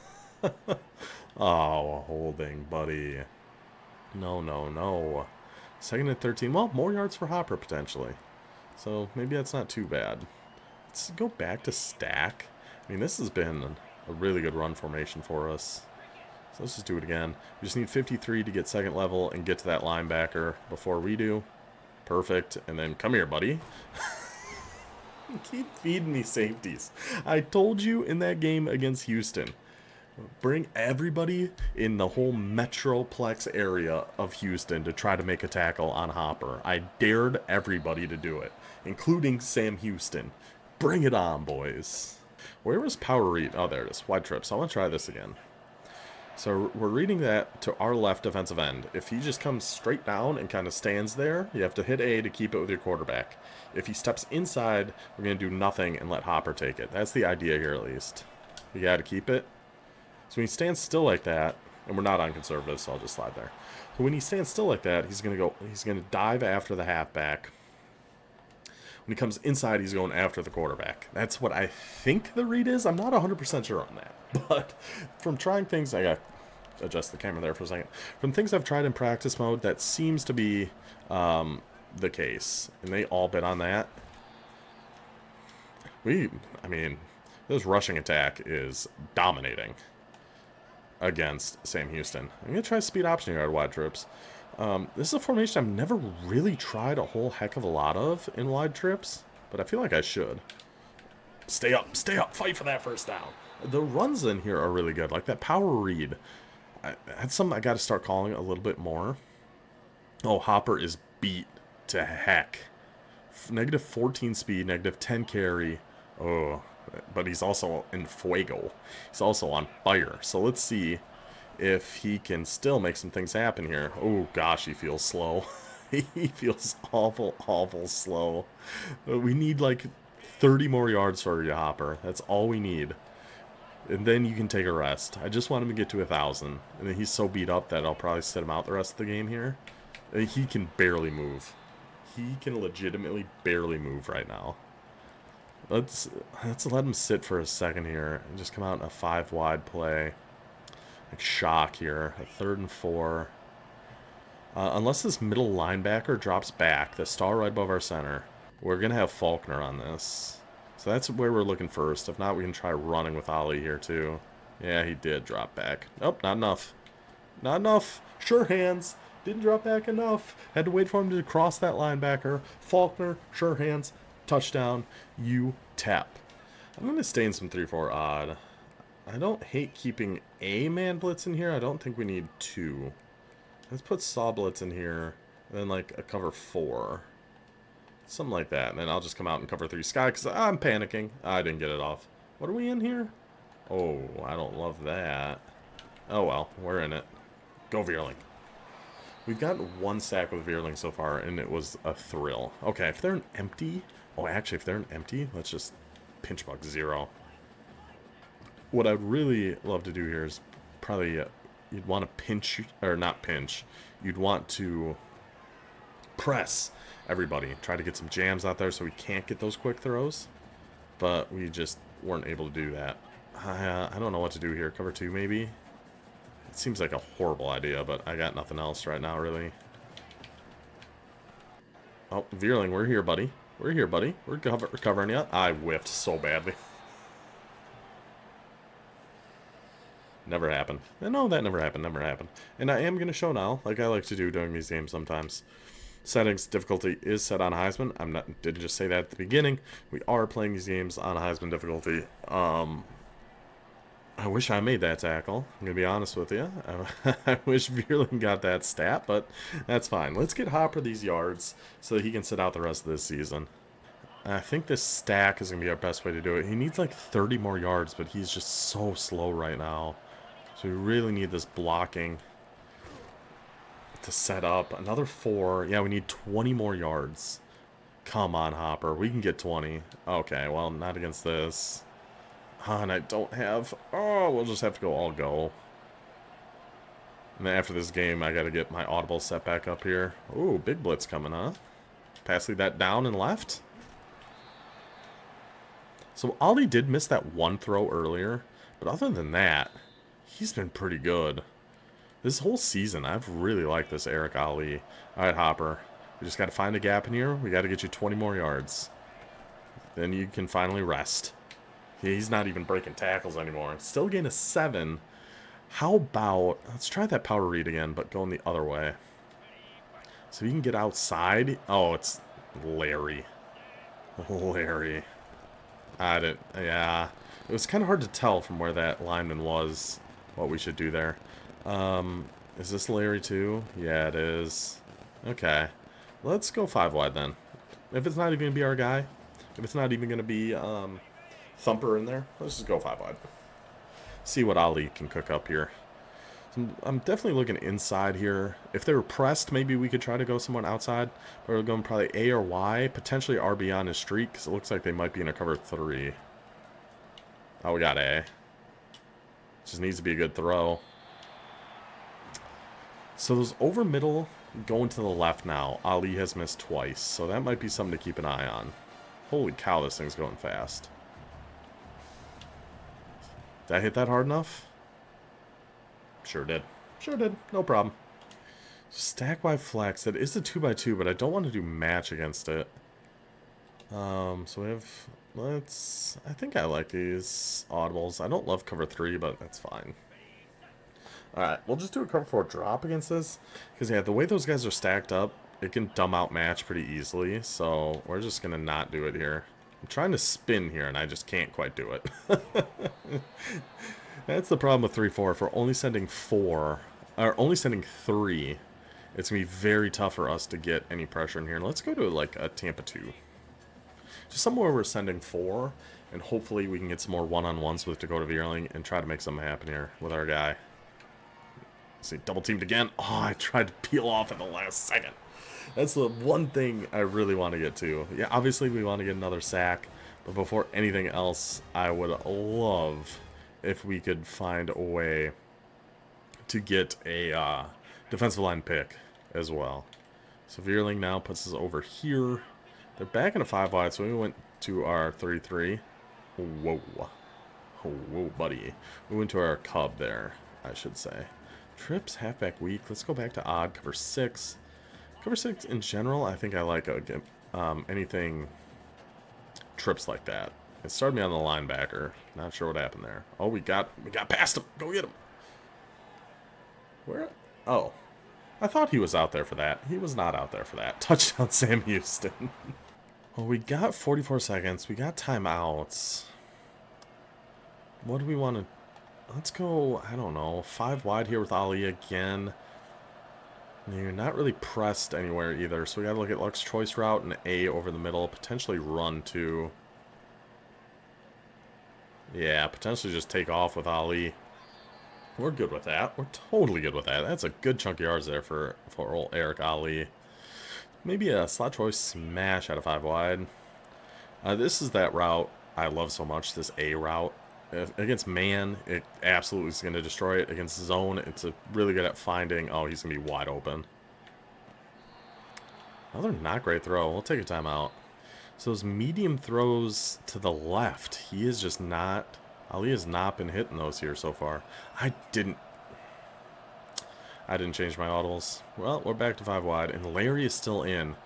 A: Oh, holding, buddy. No, no, no. Second and 13. Well, more yards for Hopper, potentially. So, maybe that's not too bad. Let's go back to stack. I mean, this has been a really good run formation for us. So, let's just do it again. We just need 53 to get second level and get to that linebacker before we do. Perfect. And then, come here, buddy. Keep feeding me safeties. I told you in that game against Houston. Bring everybody in the whole metroplex area of Houston to try to make a tackle on Hopper. I dared everybody to do it, including Sam Houston. Bring it on, boys. Where was power read? Oh, there it is. Wide trips. I want to try this again. So we're reading that to our left defensive end. If he just comes straight down and kind of stands there, you have to hit A to keep it with your quarterback. If he steps inside, we're going to do nothing and let Hopper take it. That's the idea here, at least. You got to keep it. So when he stands still like that, and we're not on conservative, so I'll just slide there. So when he stands still like that, he's going to dive after the halfback. When he comes inside, he's going after the quarterback. That's what I think the read is. I'm not 100% sure on that. But from trying things, I got to adjust the camera there for a second. From things I've tried in practice mode, that seems to be the case. And they all bet on that. I mean, this rushing attack is dominating against Sam Houston. I'm going to try speed option here at wide trips. This is a formation I've never really tried a whole heck of a lot of in wide trips, but I feel like I should. Stay up, fight for that first down. The runs in here are really good, like that power read. That's something I got to start calling a little bit more. Oh, Hopper is beat to heck. Negative 14 speed, negative 10 carry. Oh, but he's also in fuego. He's also on fire. So let's see if he can still make some things happen here. Oh gosh, he feels slow. He feels awful, awful slow. We need like 30 more yards for you, Hopper. That's all we need. And then you can take a rest. I just want him to get to 1,000. And then he's so beat up that I'll probably sit him out the rest of the game here. He can barely move. He can legitimately barely move right now. Let's let him sit for a second here and just come out in a 5-wide play. Like shock here. A 3rd and 4. Unless this middle linebacker drops back, the star right above our center, we're going to have Faulkner on this. So that's where we're looking first. If not, we can try running with Ollie here too. Yeah, he did drop back. Nope, not enough. Not enough. Sure hands. Didn't drop back enough. Had to wait for him to cross that linebacker. Faulkner, sure hands. Touchdown, UTEP. I'm going to stay in some 3-4 odd. I don't hate keeping a man blitz in here. I don't think we need 2. Let's put saw blitz in here. And then like a cover 4. Something like that. And then I'll just come out and cover 3 sky because I'm panicking. I didn't get it off. What are we in here? Oh, I don't love that. Oh well, we're in it. Go Veerling. We've got 1 sack with Veerling so far, and it was a thrill. Okay, if they're an empty... Oh, actually, if they're an empty, let's just pinch bug 0. What I'd really love to do here is probably... you'd want to pinch... Or not pinch. You'd want to press everybody. Try to get some jams out there so we can't get those quick throws. But we just weren't able to do that. I don't know what to do here. Cover 2, maybe? It seems like a horrible idea, but I got nothing else right now, really. Oh, Veerling, we're here, buddy. We're here, buddy. We're covering you. I whiffed so badly. Never happened. No, that never happened. Never happened. And I am going to show now, like I like to do during these games sometimes. Settings, difficulty is set on Heisman. Didn't just say that at the beginning. We are playing these games on Heisman difficulty. I wish I made that tackle. I'm going to be honest with you. I wish Veerling got that stat, but that's fine. Let's get Hopper these yards so that he can sit out the rest of this season. I think this stack is going to be our best way to do it. He needs like 30 more yards, but he's just so slow right now. So we really need this blocking. to set up. Another 4. Yeah, we need 20 more yards. Come on, Hopper. We can get 20. Okay, well, not against this. And I don't have... Oh, we'll just have to go all go. And then after this game, I got to get my audible set back up here. Ooh, big blitz coming, huh? Passing that down and left. So Ali did miss that one throw earlier. But other than that, he's been pretty good. This whole season, I've really liked this Eric Ali. Alright, Hopper. We just got to find a gap in here. We got to get you 20 more yards. Then you can finally rest. He's not even breaking tackles anymore. Still gain a 7. How about... Let's try that power read again, but going the other way. So you can get outside. Oh, it's Larry. Larry. I didn't... Yeah. It was kind of hard to tell from where that lineman was what we should do there. Is this Larry too? Yeah, it is. Okay. Let's go 5 wide then. If it's not even going to be our guy, if it's not even going to be Thumper in there, let's just go 5 wide. See what Ali can cook up here. So I'm definitely looking inside here. If they were pressed, maybe we could try to go someone outside. But we're going probably A or Y, potentially RB on his streak, because it looks like they might be in a cover 3. Oh, we got A. Just needs to be a good throw. So those over middle going to the left now. Ali has missed twice, so that might be something to keep an eye on. Holy cow, this thing's going fast. Did I hit that hard enough? Sure did. Sure did. No problem. Stack wide flex. That is a 2x2, but I don't want to do match against it. So we have... Let's... I think I like these audibles. I don't love cover 3, but that's fine. Alright, we'll just do a cover 4 drop against this. Because, yeah, the way those guys are stacked up, it can dumb out match pretty easily. So, we're just going to not do it here. I'm trying to spin here, and I just can't quite do it. That's the problem with 3-4. If we're only sending 4, or only sending 3, it's going to be very tough for us to get any pressure in here. Let's go to, like, a Tampa 2. Just somewhere we're sending 4, and hopefully we can get some more one-on-ones with Dakota Veerling and try to make something happen here with our guy. See, double teamed again. Oh, I tried to peel off at the last second. That's the one thing I really want to get to. Yeah, obviously we want to get another sack, but before anything else, I would love if we could find a way to get a defensive line pick as well. So Veerling now puts us over here. They're back in a 5 wide, so we went to our 3-3. Whoa. Whoa, buddy. We went to our cub there, I should say. Trips, halfback weak. Let's go back to odd, cover 6. Cover 6 in general, I think I like anything trips like that. It started me on the linebacker. Not sure what happened there. Oh, we got past him. Go get him. Where? Oh. I thought he was out there for that. He was not out there for that. Touchdown, Sam Houston. Well, we got 44 seconds. We got timeouts. What do we want to... Let's go, I don't know, 5 wide here with Ali again. You're not really pressed anywhere either, so we got to look at Luck's choice route and A over the middle. Potentially run too. Yeah, potentially just take off with Ali. We're good with that. We're totally good with that. That's a good chunk of yards there for old Eric Ali. Maybe a slot choice smash out of 5 wide. This is that route I love so much, this A route. Against man, it absolutely is going to destroy it. Against zone, it's really good at finding... Oh, he's going to be wide open. Another not great throw. We'll take a timeout. So those medium throws to the left, he is just not... Ali has not been hitting those here so far. I didn't change my audibles. Well, we're back to 5 wide, and Larry is still in.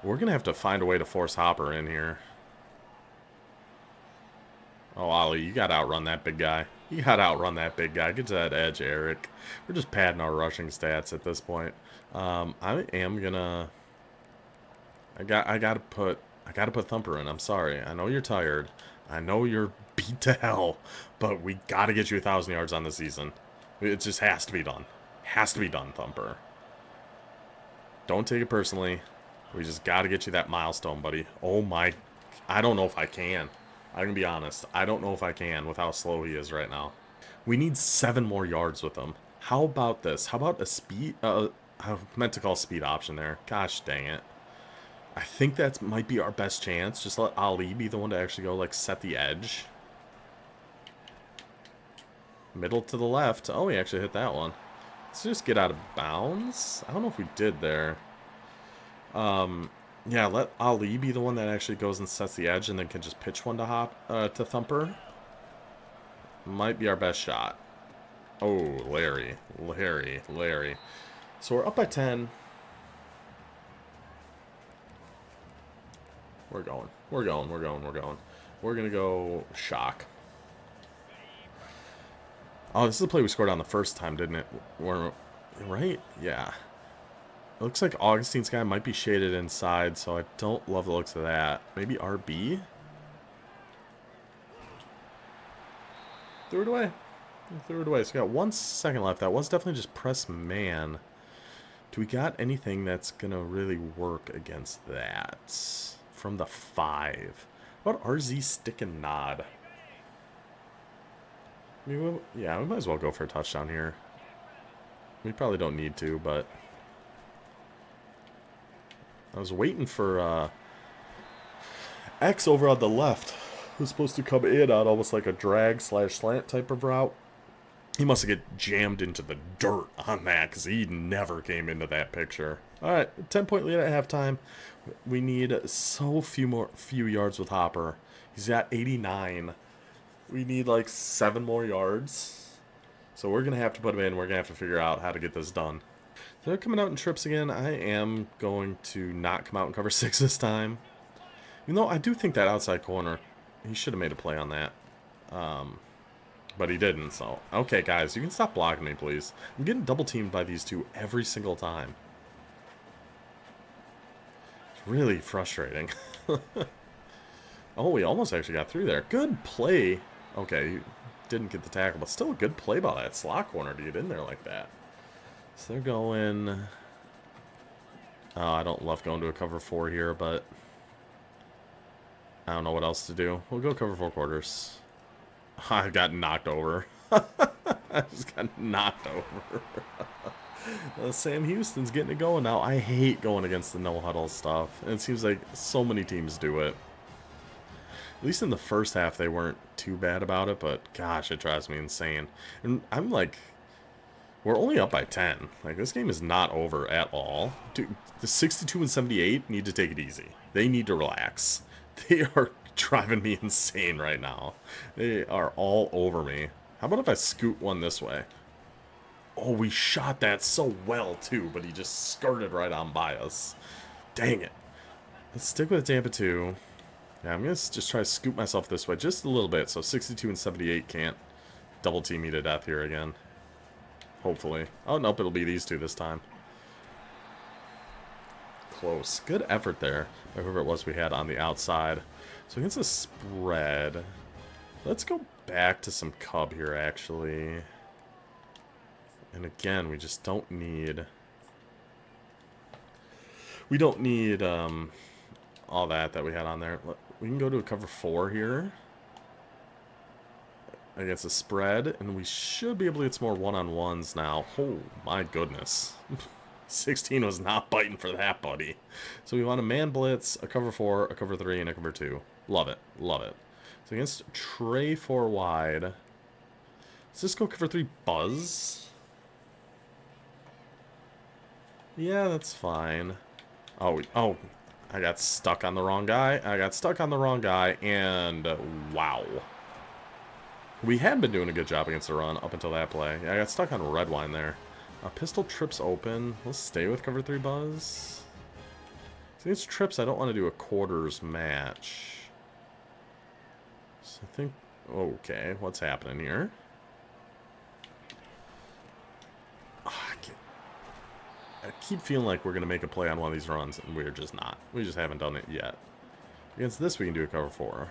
A: We're going to have to find a way to force Hopper in here. Oh, Ali, you got to outrun that big guy. You got to outrun that big guy. Get to that edge, Eric. We're just padding our rushing stats at this point. I am going to... I got to put Thumper in. I'm sorry. I know you're tired. I know you're beat to hell, but we got to get you 1,000 yards on the season. It just has to be done. Has to be done, Thumper. Don't take it personally. We just got to get you that milestone, buddy. Oh my... I don't know if I can. I'm going to be honest. I don't know if I can with how slow he is right now. We need 7 more yards with him. How about this? How about a I meant to call speed option there. Gosh dang it. I think that might be our best chance. Just let Ali be the one to actually go, like, set the edge. Middle to the left. Oh, he actually hit that one. Let's just get out of bounds. I don't know if we did there. Yeah, let Ali be the one that actually goes and sets the edge and then can just pitch one to Thumper. Might be our best shot. Oh, Larry. So we're up by 10. We're going. We're going to go shock. Oh, this is the play we scored on the first time, didn't it? Right? Yeah. It looks like Augustine's guy might be shaded inside, so I don't love the looks of that. Maybe RB? Threw it away. So we got 1 second left. That was definitely just press man. Do we got anything that's going to really work against that? From the 5. What about RZ stick and nod? I mean, yeah, we might as well go for a touchdown here. We probably don't need to, but... I was waiting for X over on the left, who's supposed to come in on almost like a drag/slant type of route. He must have get jammed into the dirt on that because he never came into that picture. All right, 10-point lead at halftime. We need so few yards with Hopper. He's got 89. We need like 7 more yards. So we're going to have to put him in. We're going to have to figure out how to get this done. So they're coming out in trips again. I am going to not come out in cover 6 this time. You know, I do think that outside corner, he should have made a play on that. But he didn't, so... Okay, guys, you can stop blocking me, please. I'm getting double-teamed by these two every single time. It's really frustrating. Oh, we almost actually got through there. Good play. Okay, didn't get the tackle, but still a good play by that slot corner to get in there like that. So they're going... Oh, I don't love going to a cover 4 here, but... I don't know what else to do. We'll go cover 4 quarters. I got knocked over. I just got knocked over. Sam Houston's getting it going now. I hate going against the no-huddle stuff. And it seems like so many teams do it. At least in the first half, they weren't too bad about it. But, gosh, it drives me insane. And I'm like... We're only up by 10. Like, this game is not over at all. Dude, the 62 and 78 need to take it easy. They need to relax. They are driving me insane right now. They are all over me. How about if I scoot one this way? Oh, we shot that so well, too, but he just skirted right on by us. Dang it. Let's stick with Tampa 2. Yeah, I'm going to just try to scoot myself this way just a little bit, so 62 and 78 can't double team me to death here again. Hopefully. Oh, nope, it'll be these two this time. Close. Good effort there by whoever it was we had on the outside. So against a spread, let's go back to some Cub here, actually. And again, we just don't need... We don't need all that we had on there. We can go to a cover 4 here. Against a spread, and we should be able to get some more one-on-ones now. Oh, my goodness. 16 was not biting for that, buddy. So we want a man blitz, a cover 4, a cover 3, and a cover 2. Love it. Love it. So against Trey 4 wide. Let's just go cover 3 Buzz. Yeah, that's fine. Oh, I got stuck on the wrong guy. And wow. We had been doing a good job against the run up until that play. Yeah, I got stuck on red wine there. Pistol trips open. Let's stay with cover 3 Buzz. So against trips, I don't want to do a quarters match. So I think... Okay, what's happening here? I keep feeling like we're going to make a play on one of these runs, and we're just not. We just haven't done it yet. Against this, we can do a cover 4.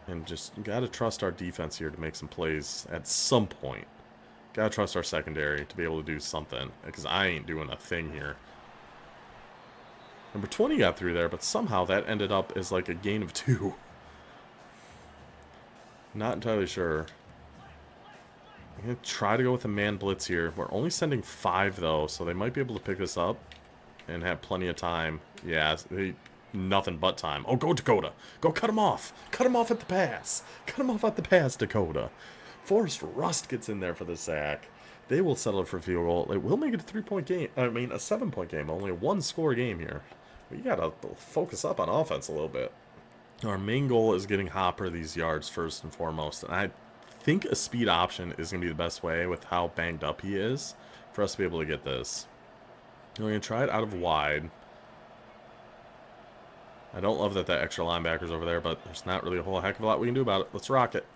A: And just gotta trust our defense here to make some plays at some point. Gotta trust our secondary to be able to do something, because I ain't doing a thing here. Number 20 got through there, but somehow that ended up as like a gain of 2. Not entirely sure. I'm going to try to go with a man blitz here. We're only sending 5, though, so they might be able to pick this up and have plenty of time. Yeah, nothing but time. Oh, go Dakota. Go cut him off. Cut him off at the pass. Cut him off at the pass, Dakota. Forrest Rust gets in there for the sack. They will settle for a field goal. It will make it a 3-point game. I mean, a 7-point game. Only a 1-score game here. We got to focus up on offense a little bit. Our main goal is getting Hopper these yards first and foremost. And I think a speed option is going to be the best way with how banged up he is for us to be able to get this. We're going to try it out of wide. I don't love that extra linebacker's over there, but there's not really a whole heck of a lot we can do about it. Let's rock it.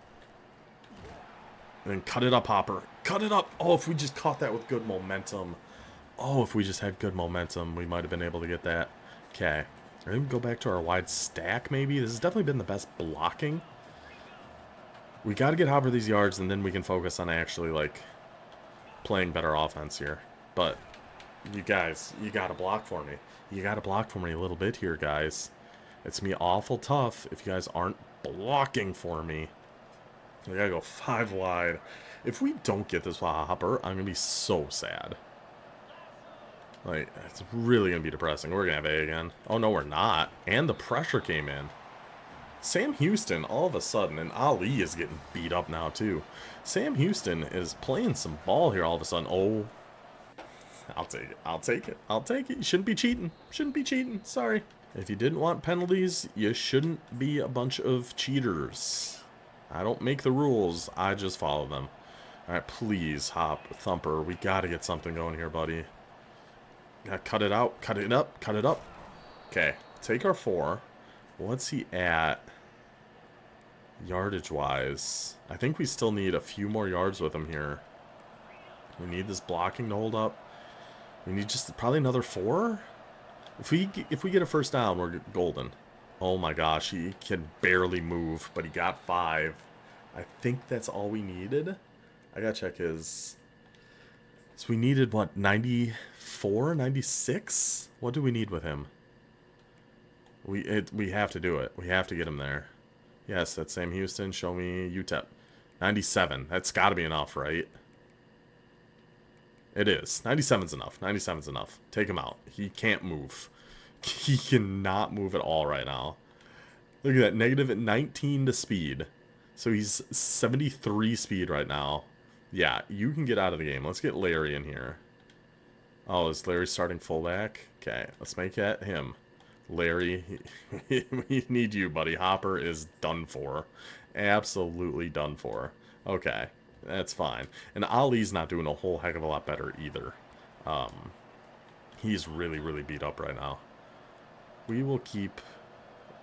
A: And then cut it up, Hopper. Cut it up. Oh, if we just caught that with good momentum. Oh, if we just had good momentum, we might have been able to get that. Okay. Or even go back to our wide stack, maybe. This has definitely been the best blocking. We got to get Hopper these yards, and then we can focus on actually, like, playing better offense here. But, you guys, you got to block for me. You got to block for me a little bit here, guys. It's going to be awful tough if you guys aren't blocking for me. We got to go 5 wide. If we don't get this Hopper, I'm going to be so sad. Like, it's really going to be depressing. We're going to have A again. Oh, no, we're not. And the pressure came in. Sam Houston, all of a sudden, and Ali is getting beat up now, too. Sam Houston is playing some ball here all of a sudden. Oh, I'll take it. I'll take it. I'll take it. You shouldn't be cheating. Shouldn't be cheating. Sorry. If you didn't want penalties, you shouldn't be a bunch of cheaters. I don't make the rules. I just follow them. All right, please, Hop, Thumper. We got to get something going here, buddy. Gotta cut it out. Cut it up. Cut it up. Okay, take our 4. What's he at yardage-wise? I think we still need a few more yards with him here. We need this blocking to hold up. We need just probably another 4. If we get a first down, we're golden. Oh my gosh, he can barely move, but he got 5. I think that's all we needed. I gotta check his... So we needed, what, 94, 96? What do we need with him? We have to do it. We have to get him there. Yes, that's Sam Houston. Show me UTEP. 97. That's got to be enough, right? It is. 97's enough. 97's enough. Take him out. He can't move. He cannot move at all right now. Look at that. Negative at 19 to speed. So he's 73 speed right now. Yeah, you can get out of the game. Let's get Larry in here. Oh, is Larry starting fullback? Okay, let's make that him. Larry, we need you, buddy. Hopper is done for. Absolutely done for. Okay, that's fine. And Ali's not doing a whole heck of a lot better either. He's really, really beat up right now. We will keep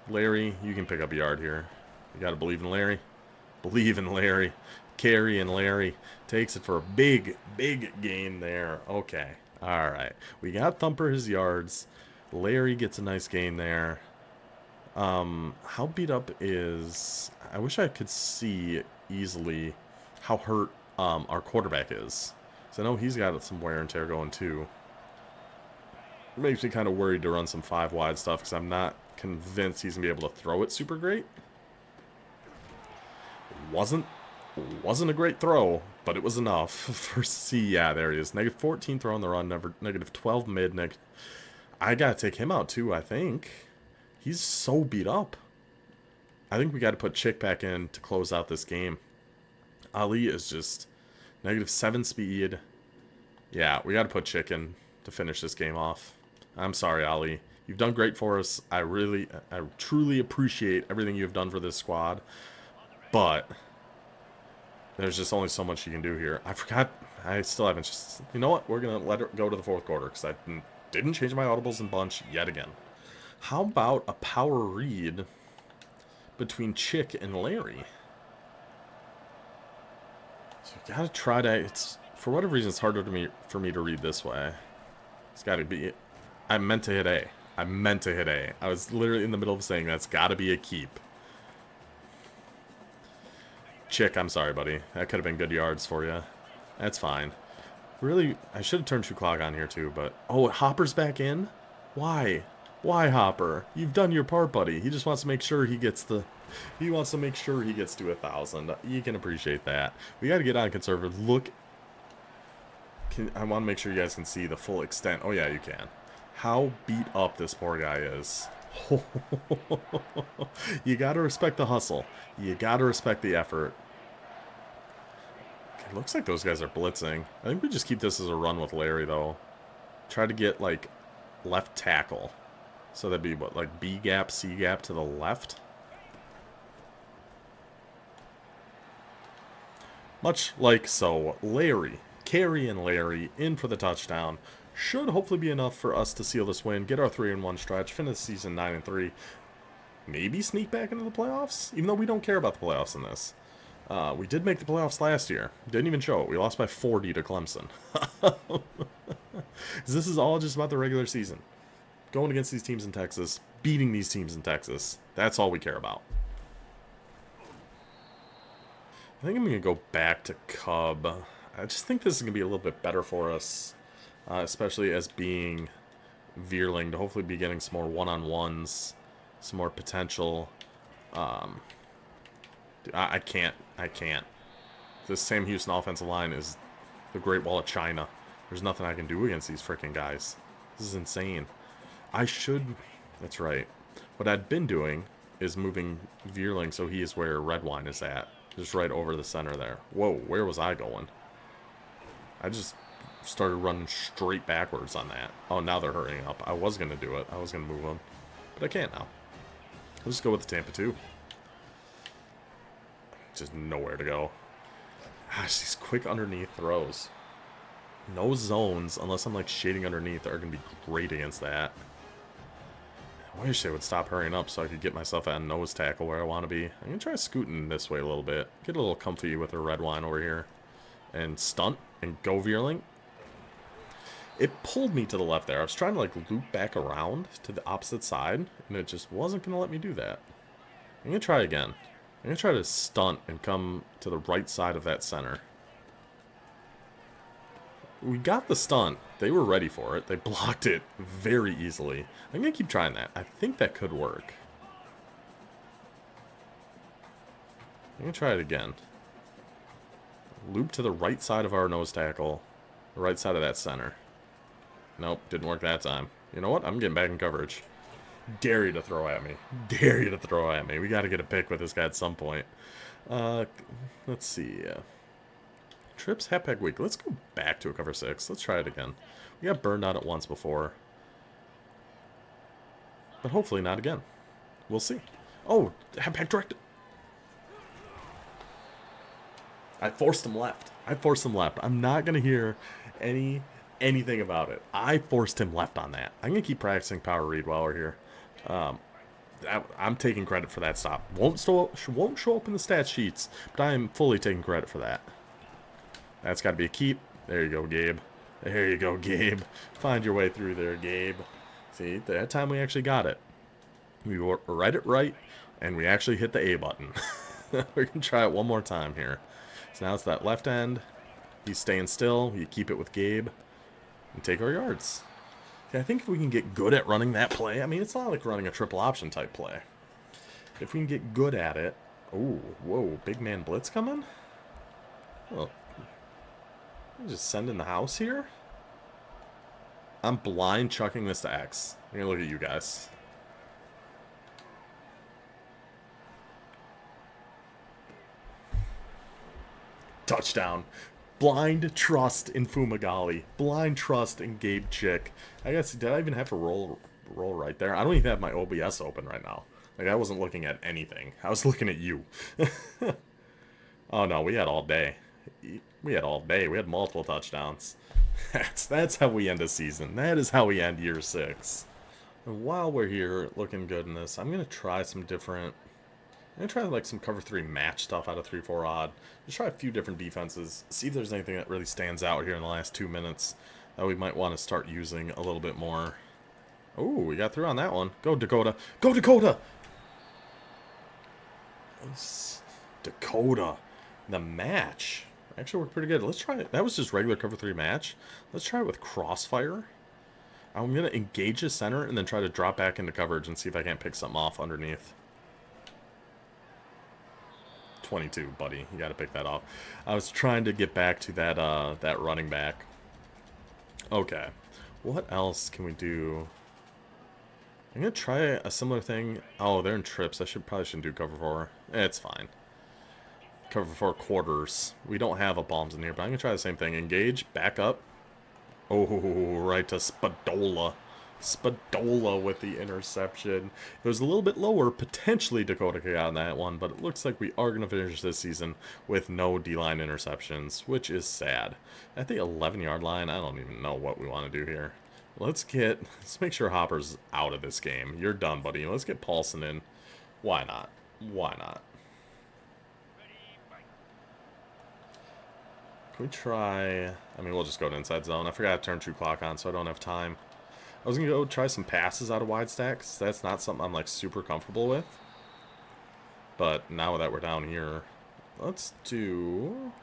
A: Larry. You can pick up a yard here. You got to believe in Larry. Believe in Larry. Carry and Larry takes it for a big, big gain there. Okay. All right. We got Thumper his yards. Larry gets a nice gain there. How beat up is... I wish I could see easily how hurt our quarterback is. So I know he's got some wear and tear going too. It makes me kind of worried to run some 5 wide stuff because I'm not convinced he's going to be able to throw it super great. Wasn't a great throw, but it was enough for C. Yeah, there he is. Negative 14 throw on the run, negative 12 mid. I got to take him out too, I think. He's so beat up. I think we got to put Chick back in to close out this game. Ali is just negative 7 speed. Yeah, we got to put Chick in to finish this game off. I'm sorry, Ali. You've done great for us. I truly appreciate everything you've done for this squad. But there's just only so much you can do here. I forgot. I still haven't just... You know what? We're going to let it go to the 4th quarter because I didn't change my audibles and bunch yet again. How about a power read between Chick and Larry? So we got to try to... For whatever reason, it's harder for me to read this way. It's got to be... I meant to hit A. I meant to hit A. I was literally in the middle of saying that's got to be a keep. Chick, I'm sorry, buddy. That could have been good yards for you. That's fine. Really, I should have turned 2 clock on here too, but... Oh, Hopper's back in? Why? Why, Hopper? You've done your part, buddy. He just wants to make sure he gets the He wants to make sure he gets to 1,000. You can appreciate that. We got to get on conservative. Look. I want to make sure you guys can see the full extent. Oh, yeah, you can. How beat up this poor guy is. You got to respect the hustle. You got to respect the effort. It looks like those guys are blitzing. I think we just keep this as a run with Larry, though. Try to get, like, left tackle. So that'd be, what, like B gap, C gap to the left? Much like so. Larry, Carey and Larry in for the touchdown. Should hopefully be enough for us to seal this win, get our 3-1 stretch, finish the season 9-3. Maybe sneak back into the playoffs, even though we don't care about the playoffs in this. We did make the playoffs last year. Didn't even show it. We lost by 40 to Clemson. This is all just about the regular season. Going against these teams in Texas, beating these teams in Texas. That's all we care about. I think I'm going to go back to Cub. I just think this is going to be a little bit better for us, especially as being Veerling, to hopefully be getting some more one-on-ones, some more potential. I can't. This Sam Houston offensive line is the Great Wall of China. There's nothing I can do against these freaking guys. This is insane. I should... That's right. What I'd been doing is moving Veerling so he is where Redwine is at. Just right over the center there. Whoa, where was I going? I just started running straight backwards on that. Oh, now they're hurrying up. I was going to do it. I was going to move them. But I can't now. Let's just go with the Tampa 2. Just nowhere to go. Gosh, these quick underneath throws. No zones, unless I'm like shading underneath, are going to be great against that. I wish they would stop hurrying up so I could get myself at a nose tackle where I want to be. I'm going to try scooting this way a little bit. Get a little comfy with the red wine over here. And stunt and go Veerling. It pulled me to the left there. I was trying to like loop back around to the opposite side, and it just wasn't going to let me do that. I'm going to try again. I'm going to try to stunt and come to the right side of that center. We got the stunt. They were ready for it. They blocked it very easily. I'm going to keep trying that. I think that could work. I'm going to try it again. Loop to the right side of our nose tackle. The right side of that center. Nope, didn't work that time. You know what? I'm getting back in coverage. Dare you to throw at me. Dare you to throw at me. We got to get a pick with this guy at some point. Let's see. Trips, half-pack week. Let's go back to a cover 6. Let's try it again. We got burned out at once before. But hopefully not again. We'll see. Oh, half-pack direct. I forced him left. I forced him left. I'm not going to hear anything about it. I forced him left on that. I'm going to keep practicing power read while we're here. I'm taking credit for that stop. Won't show up in the stat sheets, but I am fully taking credit for that. That's got to be a keep. There you go, Gabe. There you go, Gabe. Find your way through there, Gabe. See, that time we actually got it. We read it right, and we actually hit the A button. We're going to try it one more time here. So now it's that left end. He's staying still. You keep it with Gabe. And take our yards. I think if we can get good at running that play, I mean, it's not like running a triple option type play. If we can get good at it... Ooh, whoa, big man blitz coming? Well, just send in the house here? I'm blind chucking this to X. I'm gonna look at you guys. Touchdown. Blind trust in Fumagalli. Blind trust in Gabe Chick. I guess, did I even have to roll right there? I don't even have my OBS open right now. Like, I wasn't looking at anything. I was looking at you. Oh, no, we had all day. We had all day. We had multiple touchdowns. That's how we end a season. That is how we end year 6. And while we're here looking good in this, I'm going to try some different... I'm going to try like some cover 3 match stuff out of 3-4 odd. Just try a few different defenses. See if there's anything that really stands out here in the last 2 minutes that we might want to start using a little bit more. Oh, we got through on that one. Go Dakota. Go Dakota! Dakota. The match. Actually worked pretty good. Let's try it. That was just regular cover 3 match. Let's try it with crossfire. I'm going to engage the center and then try to drop back into coverage and see if I can't pick something off underneath. 22, buddy. You got to pick that off. I was trying to get back to that that running back. Okay. What else can we do? I'm going to try a similar thing. Oh, they're in trips. Probably shouldn't do cover 4. It's fine. Cover 4 quarters. We don't have a bombs in here, but I'm going to try the same thing. Engage, back up. Oh, right to Spadola. Spadola with the interception. If it was a little bit lower, potentially Dakota could get on that one, but it looks like we are going to finish this season with no D-line interceptions, which is sad. At the 11-yard line, I don't even know what we want to do here. Let's make sure Hopper's out of this game. You're done, buddy. Let's get Paulson in. Why not? Why not? Can we try... I mean, we'll just go to inside zone. I forgot to turn true clock on, so I don't have time. I was going to go try some passes out of wide stacks. That's not something I'm, like, super comfortable with. But now that we're down here, let's do...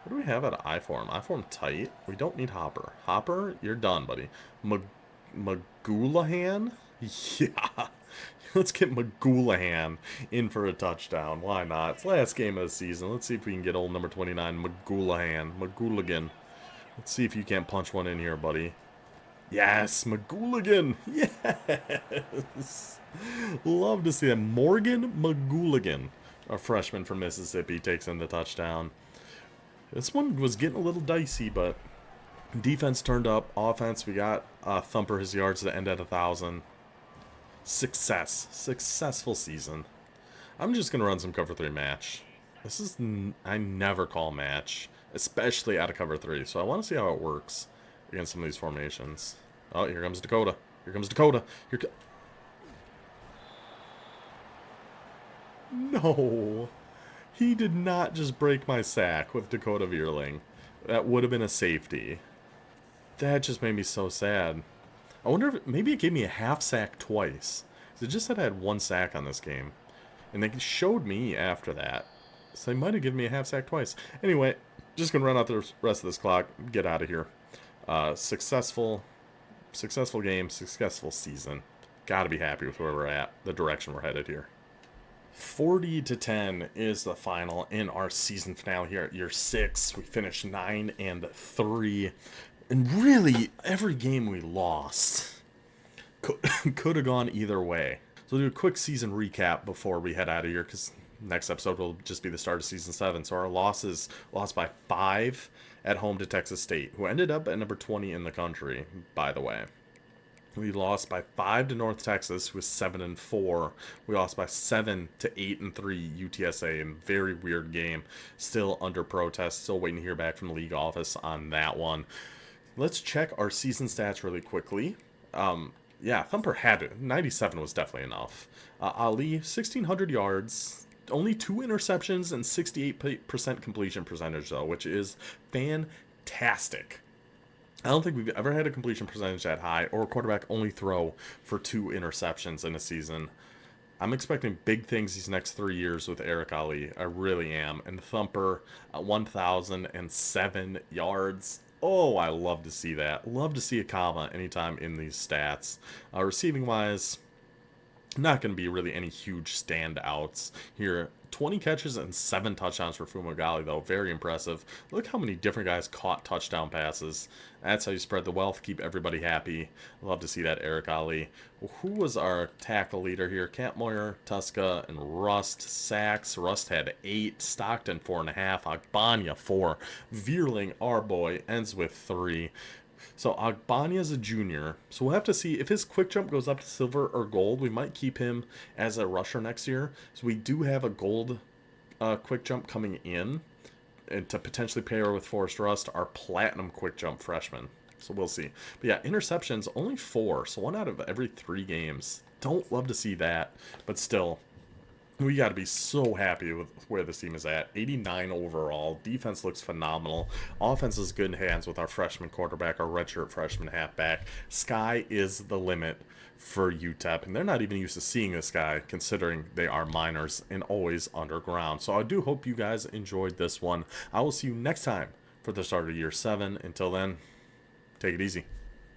A: What do we have at I-form? I-form tight. We don't need Hopper. Hopper, you're done, buddy. Magulahan? Yeah. Let's get Magulahan in for a touchdown. Why not? It's last game of the season. Let's see if we can get old number 29, Magulahan. Maguligan. Let's see if you can't punch one in here, buddy. Yes, Maguligan. Yes. Love to see that. Morgan Maguligan, a freshman from Mississippi, takes in the touchdown. This one was getting a little dicey, but defense turned up. Offense, we got Thumper his yards to end at 1,000. Successful season. I'm just going to run some cover 3 match. This is, I never call match, especially out of cover 3. So I want to see how it works against some of these formations. Oh, here comes Dakota. Here comes Dakota. No. He did not just break my sack with Dakota Veerling. That would have been a safety. That just made me so sad. I wonder if maybe it gave me a half sack twice. It just said I had 1 sack on this game. And they showed me after that. So they might have given me a half sack twice. Anyway, just going to run out the rest of this clock. Get out of here. Successful game. Successful season. Got to be happy with where we're at. The direction we're headed here. 40-10 is the final in our season finale here at year 6. We finished 9-3. And really, every game we lost could have gone either way. So we'll do a quick season recap before we head out of here, because next episode will just be the start of season 7. So our losses, lost by 5 at home to Texas State, who ended up at number 20 in the country, by the way. We lost by 5 to North Texas, who was 7-4. We lost by 7 to 8-3 UTSA in a very weird game. Still under protest. Still waiting to hear back from the league office on that one. Let's check our season stats really quickly. Yeah, Thumper had it. 97 was definitely enough. Ali, 1,600 yards. Only 2 interceptions and 68% completion percentage, though, which is fantastic. I don't think we've ever had a completion percentage that high or a quarterback only throw for 2 interceptions in a season. I'm expecting big things these next 3 years with Eric Ali. I really am. And Thumper, 1,007 yards. Oh, I love to see that. Love to see a comma anytime in these stats. Receiving-wise, not going to be really any huge standouts here. 20 catches and 7 touchdowns for Fumagalli, though. Very impressive. Look how many different guys caught touchdown passes. That's how you spread the wealth, keep everybody happy. Love to see that, Eric Ali. Who was our tackle leader here? Campmoyer, Tuska, and Rust. Sacks. Rust had 8. Stockton, 4.5. Agbanya, 4. Veerling, our boy, ends with 3. So Agbanya's a junior, so we'll have to see if his quick jump goes up to silver or gold. We might keep him as a rusher next year. So we do have a gold quick jump coming in, and to potentially pair with Forrest Rust, our platinum quick jump freshman. So we'll see. But yeah, interceptions only 4, so 1 out of every 3 games. Don't love to see that, but still. We got to be so happy with where this team is at. 89 overall. Defense looks phenomenal. Offense is good in hands with our freshman quarterback, our redshirt freshman halfback. Sky is the limit for UTEP. And they're not even used to seeing this guy, considering they are minors and always underground. So I do hope you guys enjoyed this one. I will see you next time for the start of year 7. Until then, take it easy.